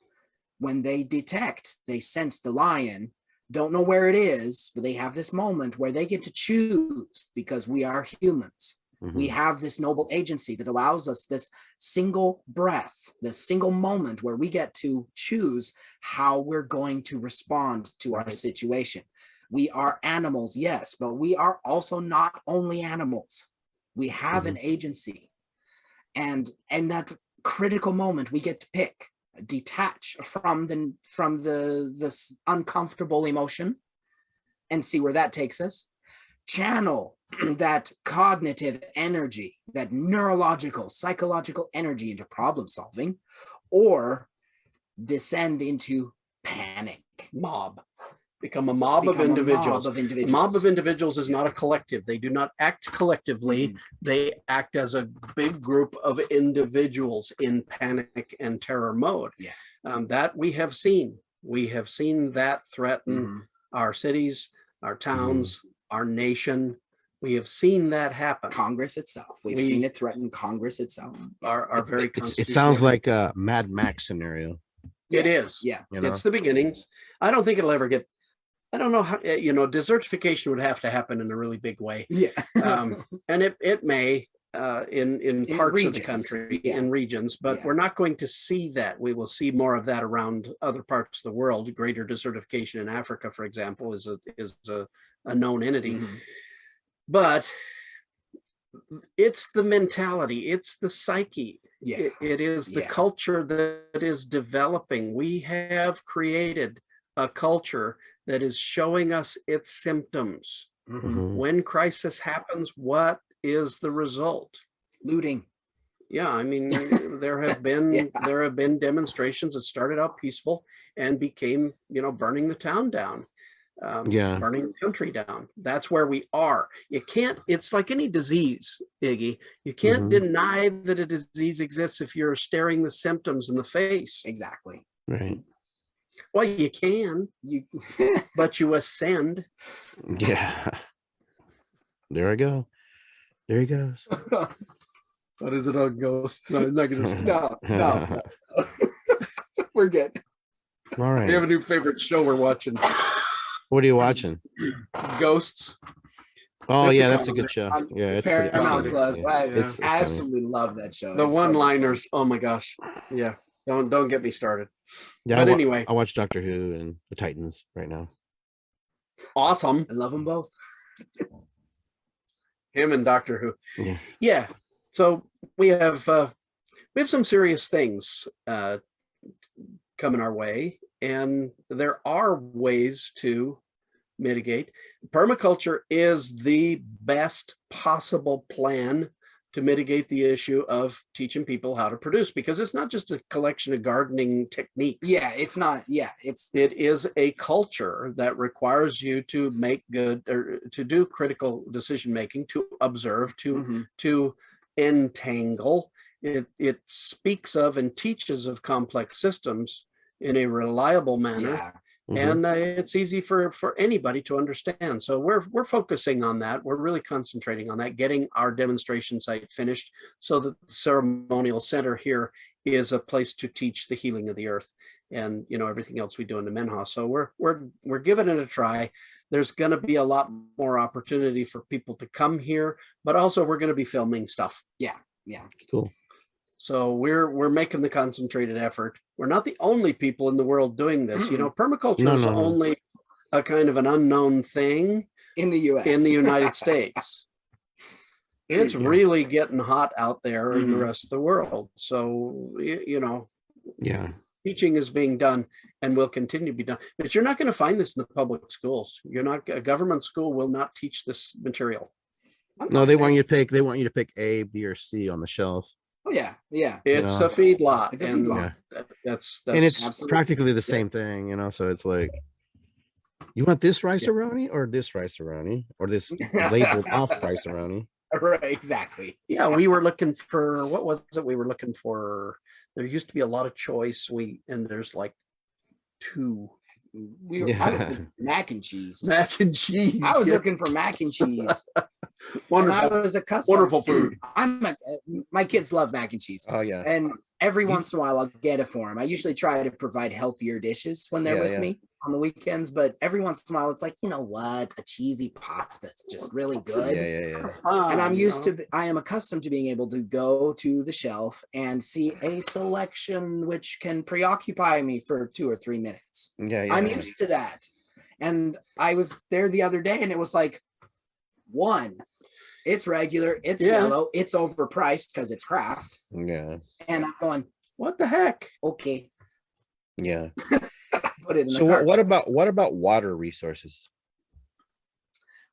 when they detect, they sense the lion, don't know where it is, but they have this moment where they get to choose because we are humans. We Mhm. have this noble agency that allows us this single breath, this single moment where we get to choose how we're going to respond to our situation. We are animals, yes, but we are also not only animals. We have an agency. And in that critical moment, we get to pick, detach from this uncomfortable emotion and see where that takes us. Channel that cognitive energy, that neurological, psychological energy into problem solving, or descend into panic. Mob. Become a mob of individuals. A mob of individuals is not a collective. They do not act collectively. Mhm. They act as a big group of individuals in panic and terror mode. Yeah. That we have seen. We have seen that threaten Mhm. our cities, our towns, our nation. We have seen that happen. Congress itself. We've seen it threaten Congress itself. Our very it sounds like a Mad Max scenario. It is. Yeah. You know? It's the beginnings. I don't think it'll ever get. I don't know how, desertification would have to happen in a really big way. Yeah. And it may in parts regions, of the country, yeah. in regions, but we're not going to see that. We will see more of that around other parts of the world. Greater desertification in Africa, for example, is a known entity. Mhm. But it's the mentality, it's the psyche. Yeah. It is the culture that is developing. We have created a culture that is showing us its symptoms. Mhm. When crisis happens, what is the result? Looting. Yeah, I mean, there have been demonstrations that started out peaceful and became, burning the town down, burning the country down. That's where we are. You can't. It's like any disease, Iggy. You can't deny that a disease exists if you're staring the symptoms in the face. Exactly. Right. Well, you can, but you ascend. Yeah. There I go. There he goes. What is it on ghost? No, I'm not gonna. No. We're good. All We have right. a new favorite show we're watching. What are you watching? Ghosts. Oh That's a yeah, that's a comedy. good show. On Yeah, it's pretty. I've Paramount seen it. Plus. Yeah. I It's funny. absolutely love that show. The It's so good. one-liners. Oh my gosh. Yeah. Don't get me started. Yeah, But anyway, I watch Doctor Who and the Titans right now. awesome. I love them both. Him and Doctor Who. Yeah. Yeah. So we have some serious things coming our way, and there are ways to mitigate. Permaculture is the best possible plan to mitigate the issue of teaching people how to produce, because it's not just a collection of gardening techniques. Yeah, it's not. Yeah, It is a culture that requires you to make good, or to do critical decision making, to observe, to entangle. It speaks of and teaches of complex systems in a reliable manner. yeah. And it's easy for anybody to understand. So we're focusing on that. We're really concentrating on that, getting our demonstration site finished so that the ceremonial center here is a place to teach the healing of the earth, and everything else we do in the Nemenha. So we're giving it a try. There's going to be a lot more opportunity for people to come here, but also we're going to be filming stuff. Yeah. Cool. So we're making the concentrated effort. We're not the only people in the world doing this. Permaculture is only a kind of an unknown thing In the U.S. in the United States. It's really getting hot out there in the rest of the world. So, Yeah. teaching is being done and will continue to be done. But you're not going to find this in the public schools. A government school will not teach this material. No, they want you to pick A, B, or C on the shelf. Oh yeah. It's a feedlot. It's a and feedlot. That's And it's absolutely practically the same thing, so it's like, you want this rice-a-roni or this rice-a-roni or this labeled off rice-a-roni? Right, exactly. Yeah, we were looking for, what was it we were looking for? There used to be a lot of choice, and there's like 2. I was looking for mac and cheese. Mac and cheese. I was looking for mac and cheese. Wonderful. And I was accustomed. Wonderful food. My kids love mac and cheese. Oh yeah. And every once in a while I'll get it for them. I usually try to provide healthier dishes when they're with me on the weekends, but every once in a while it's like, a cheesy pasta is just really good. Yeah. And I am accustomed to being able to go to the shelf and see a selection which can preoccupy me for 2 or 3 minutes. Yeah. I'm used to that. And I was there the other day and it was like, 1, it's regular, it's yellow, it's overpriced because it's craft. Yeah. And I'm going, What the heck? okay. Yeah. Put it in So the cart. what about water resources?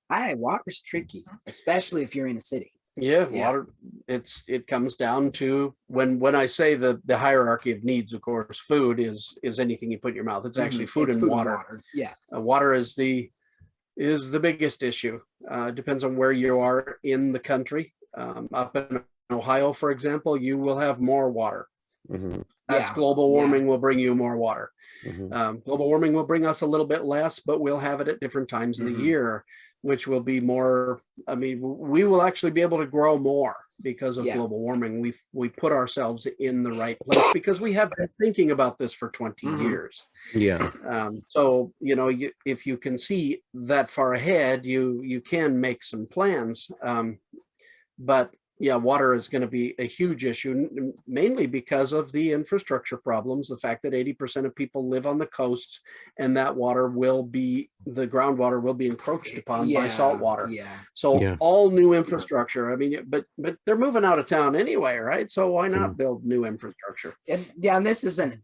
Water's tricky, especially if you're in a city. Yeah, water. It comes down to when I say the hierarchy of needs. Of course, food is anything you put in your mouth. It's actually food and water. Yeah, water is the biggest issue. Depends on where you are in the country. Up in Ohio, for example, you will have more water. That's global warming will bring you more water. Global warming will bring us a little bit less, but we'll have it at different times of the year, which will be more. I mean, we will actually be able to grow more because of global warming. We put ourselves in the right place because we have been thinking about this for 20 years. Yeah. So if you can see that far ahead, you can make some plans. But yeah, water is going to be a huge issue, mainly because of the infrastructure problems. The fact that 80% of people live on the coasts, and that the groundwater will be encroached upon by salt water. Yeah. So all new infrastructure. I mean, but they're moving out of town anyway, right? So why not build new infrastructure? And this is an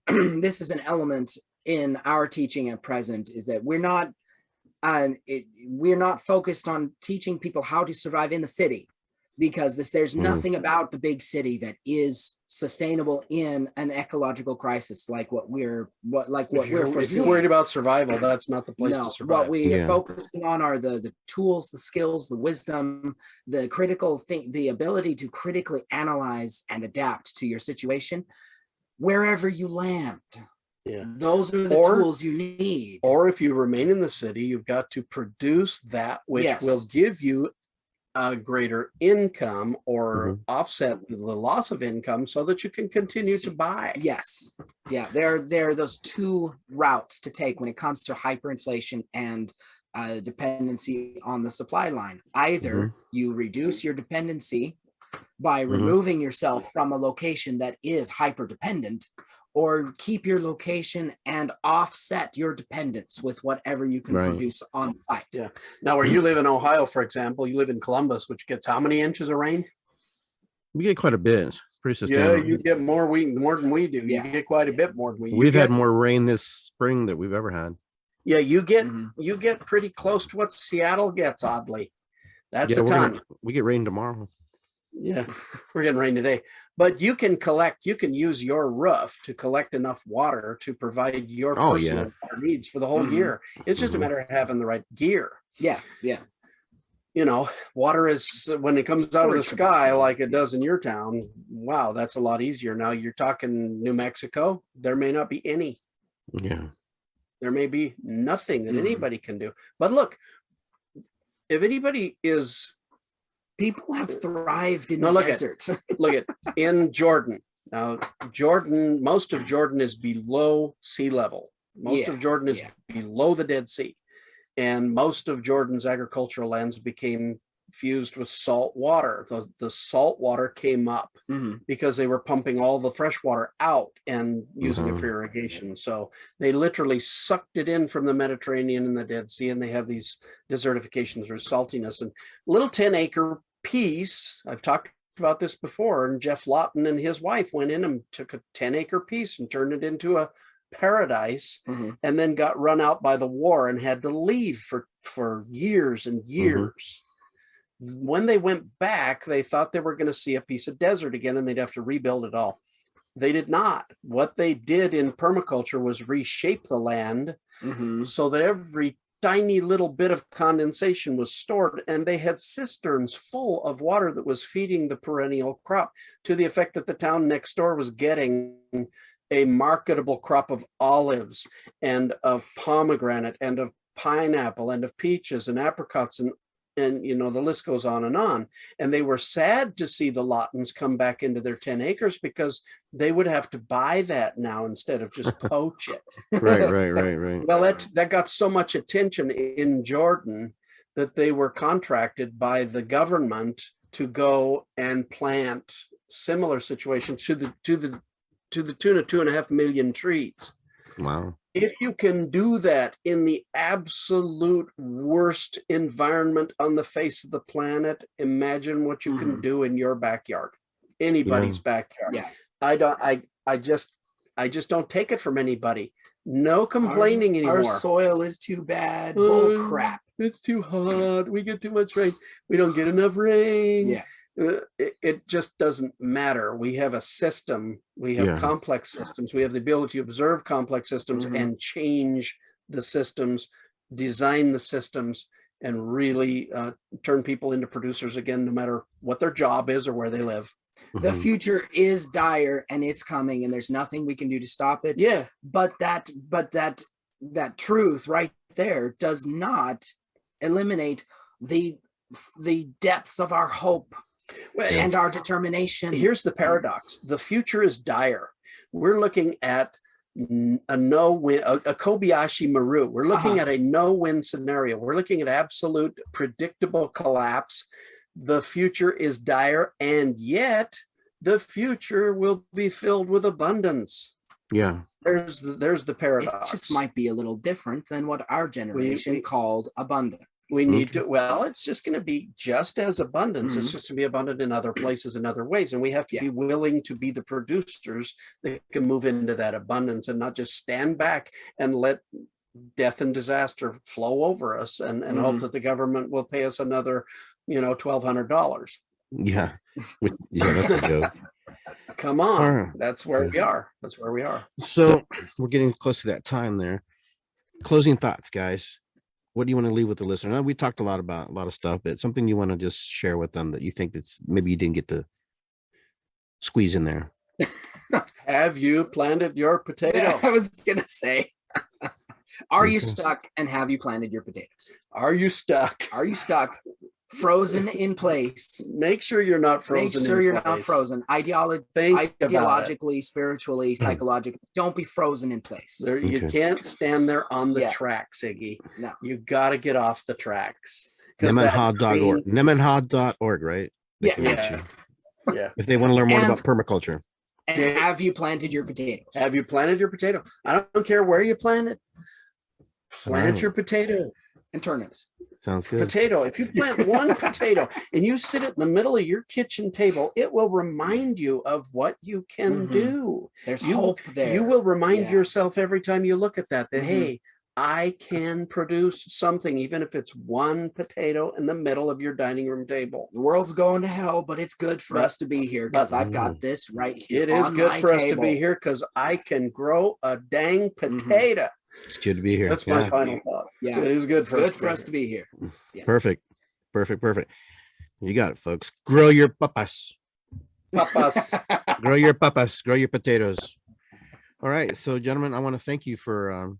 element in our teaching at present, is that we're not focused on teaching people how to survive in the city. Because there's nothing about the big city that is sustainable in an ecological crisis like what we're foreseeing. If you're worried about survival, that's not the place to survive. What we are focusing on are the tools, the skills, the wisdom, the critical thing, the ability to critically analyze and adapt to your situation wherever you land. Yeah. Those are the tools you need. Or if you remain in the city, you've got to produce that which will give you a greater income or Mhm. offset the loss of income so that you can continue to buy. Yes. Yeah. There are those two routes to take when it comes to hyperinflation and dependency on the supply line. Either you reduce your dependency by removing yourself from a location that is hyper dependent, or keep your location and offset your dependence with whatever you can produce on site. Yeah. Now, where you live in Ohio, for example, you live in Columbus, which gets how many inches of rain? We get quite a bit. It's pretty Yeah, sustainable. you get more than we do. Yeah. You get quite a bit more than we. We've had more rain this spring than we've ever had. Yeah, you get pretty close to what Seattle gets. Oddly, that's a ton. We get rain tomorrow. Yeah, we're getting rain today. But you can use your roof to collect enough water to provide your personal water needs for the whole year. It's just a matter of having the right gear. Yeah, yeah. You know, water is, when it comes out of the sky like it does in your town, wow, that's a lot easier. Now you're talking New Mexico, there may not be any. Yeah. There may be nothing that anybody can do. But look, if anybody is... People have thrived in the desert. Look at in Jordan. Now, most of Jordan is below sea level. Most of Jordan is below the Dead Sea. And most of Jordan's agricultural lands became fused with salt water. The salt water came up because they were pumping all the fresh water out and using it for irrigation. So they literally sucked it in from the Mediterranean and the Dead Sea, and they have these desertifications or saltiness. And little 10-acre piece, I've talked about this before, and Jeff Lawton and his wife went in and took a 10-acre piece and turned it into a paradise, and then got run out by the war and had to leave for years and years. When they went back, they thought they were going to see a piece of desert again, and they'd have to rebuild it all. They did not. What they did in permaculture was reshape the land so that every tiny little bit of condensation was stored, and they had cisterns full of water that was feeding the perennial crop, to the effect that the town next door was getting a marketable crop of olives and of pomegranate and of pineapple and of peaches and apricots, and you know, the list goes on. And they were sad to see the Lawtons come back into their 10 acres, because they would have to buy that now instead of just poach it. Right. Well, that got so much attention in Jordan that they were contracted by the government to go and plant similar situations to the tune of 2.5 million trees. Wow. If you can do that in the absolute worst environment on the face of the planet, imagine what you can do in your backyard, anybody's backyard. Yeah. I just don't take it from anybody. No complaining anymore. Our soil is too bad. Bull crap. It's too hot. We get too much rain. We don't get enough rain. Yeah. It just doesn't matter. We have a system. We have complex systems. We have the ability to observe complex systems and change the systems, design the systems, and really turn people into producers again, no matter what their job is or where they live. The future is dire, and it's coming, and there's nothing we can do to stop it. Yeah. But that truth right there does not eliminate the depths of our hope and our determination. Here's the paradox. The future is dire. We're looking at a no-win, a Kobayashi Maru. We're looking at a no-win scenario. We're looking at absolute predictable collapse. The future is dire, and yet the future will be filled with abundance. Yeah. There's the paradox. It just might be a little different than what our generation called abundance. We need to, well, it's just going to be just as abundance. It's just going to be abundant in other places, in other ways. And we have to be willing to be the producers that can move into that abundance and not just stand back and let death and disaster flow over us and hope that the government will pay us another, $1,200. Yeah. Yeah, that's a joke. Come on. Right. That's where we are. That's where we are. So we're getting close to that time there. Closing thoughts, guys. What do you want to leave with the listener? Now, we talked about a lot of stuff, but something you want to just share with them that you think that's maybe you didn't get to squeeze in there. Have you planted your potato? I was going to say, are you stuck, and have you planted your potatoes? Are you stuck? Are you stuck? frozen in place. Make sure you're not frozen. Make sure you're not place. frozen. Ideologically, spiritually, psychologically, don't be frozen in place. There, you can't stand there on the Yeah. tracks, Iggy. No. You got to get off the tracks. 'Cause that Nemenha.org. Nemenha.org, right? They Yeah. can reach Yeah. you Yeah. if they want to learn more And- about permaculture. And Yeah. have you planted your potatoes? Have you planted your potato? I don't care where you plant it. Plant Right. your potato. And turnips. Sounds good. Potato. If you plant one potato and you sit it in the middle of your kitchen table, it will remind you of what you can Mhm. do. There's You- hope there. You will remind Yeah. yourself every time you look at that, Mhm. hey, I can produce something, even if it's one potato in the middle of your dining room table. The world's going to hell, but it's good for But- us to be here because I've Mm. got this right here. It is on good my for us to table. be here because I can grow a dang potato. It's good to be here. That's Yeah. my final thought. Yeah, It is good it's for good us. for us to be here. Yeah. Perfect. Perfect. You got it, folks. Grow your papas. Papas. Grow your papas. Grow your potatoes. All right. So, gentlemen, I want to thank you for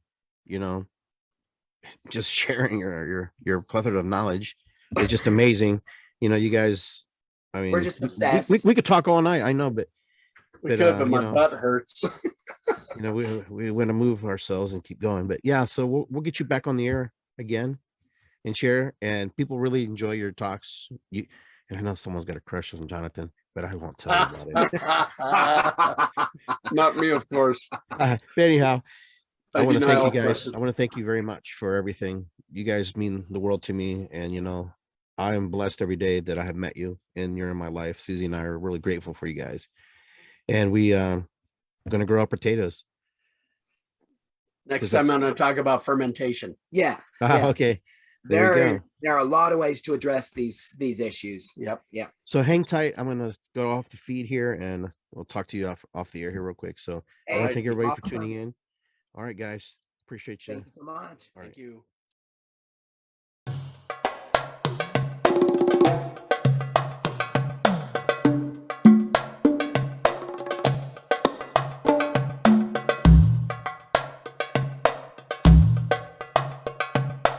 just sharing your plethora of knowledge. It's just amazing. You guys, I mean, We're just obsessed. we could talk all night. I know, but We But, could, but you my know. butt hurts. we want to move ourselves and keep going. But yeah, so we'll get you back on the air again and share. And people really enjoy your talks. And I know someone's got a crush on Jonathan, but I won't tell you about it. Not me, of course. But anyhow, I want to deny thank you all guys. crushes. I want to thank you very much for everything. You guys mean the world to me. And, I am blessed every day that I have met you and you're in my life. Susie and I are really grateful for you guys. And we going to grow up potatoes. Next time I'm going to talk about fermentation. Yeah. Yeah. Okay. There we go. There are a lot of ways to address these issues. Yep. Yeah. So hang tight. I'm going to go off the feed here and we'll talk to you off the air here real quick. So I want to thank everybody for tuning in. All right, guys. Appreciate you. Thank you so much. All right. Thank you.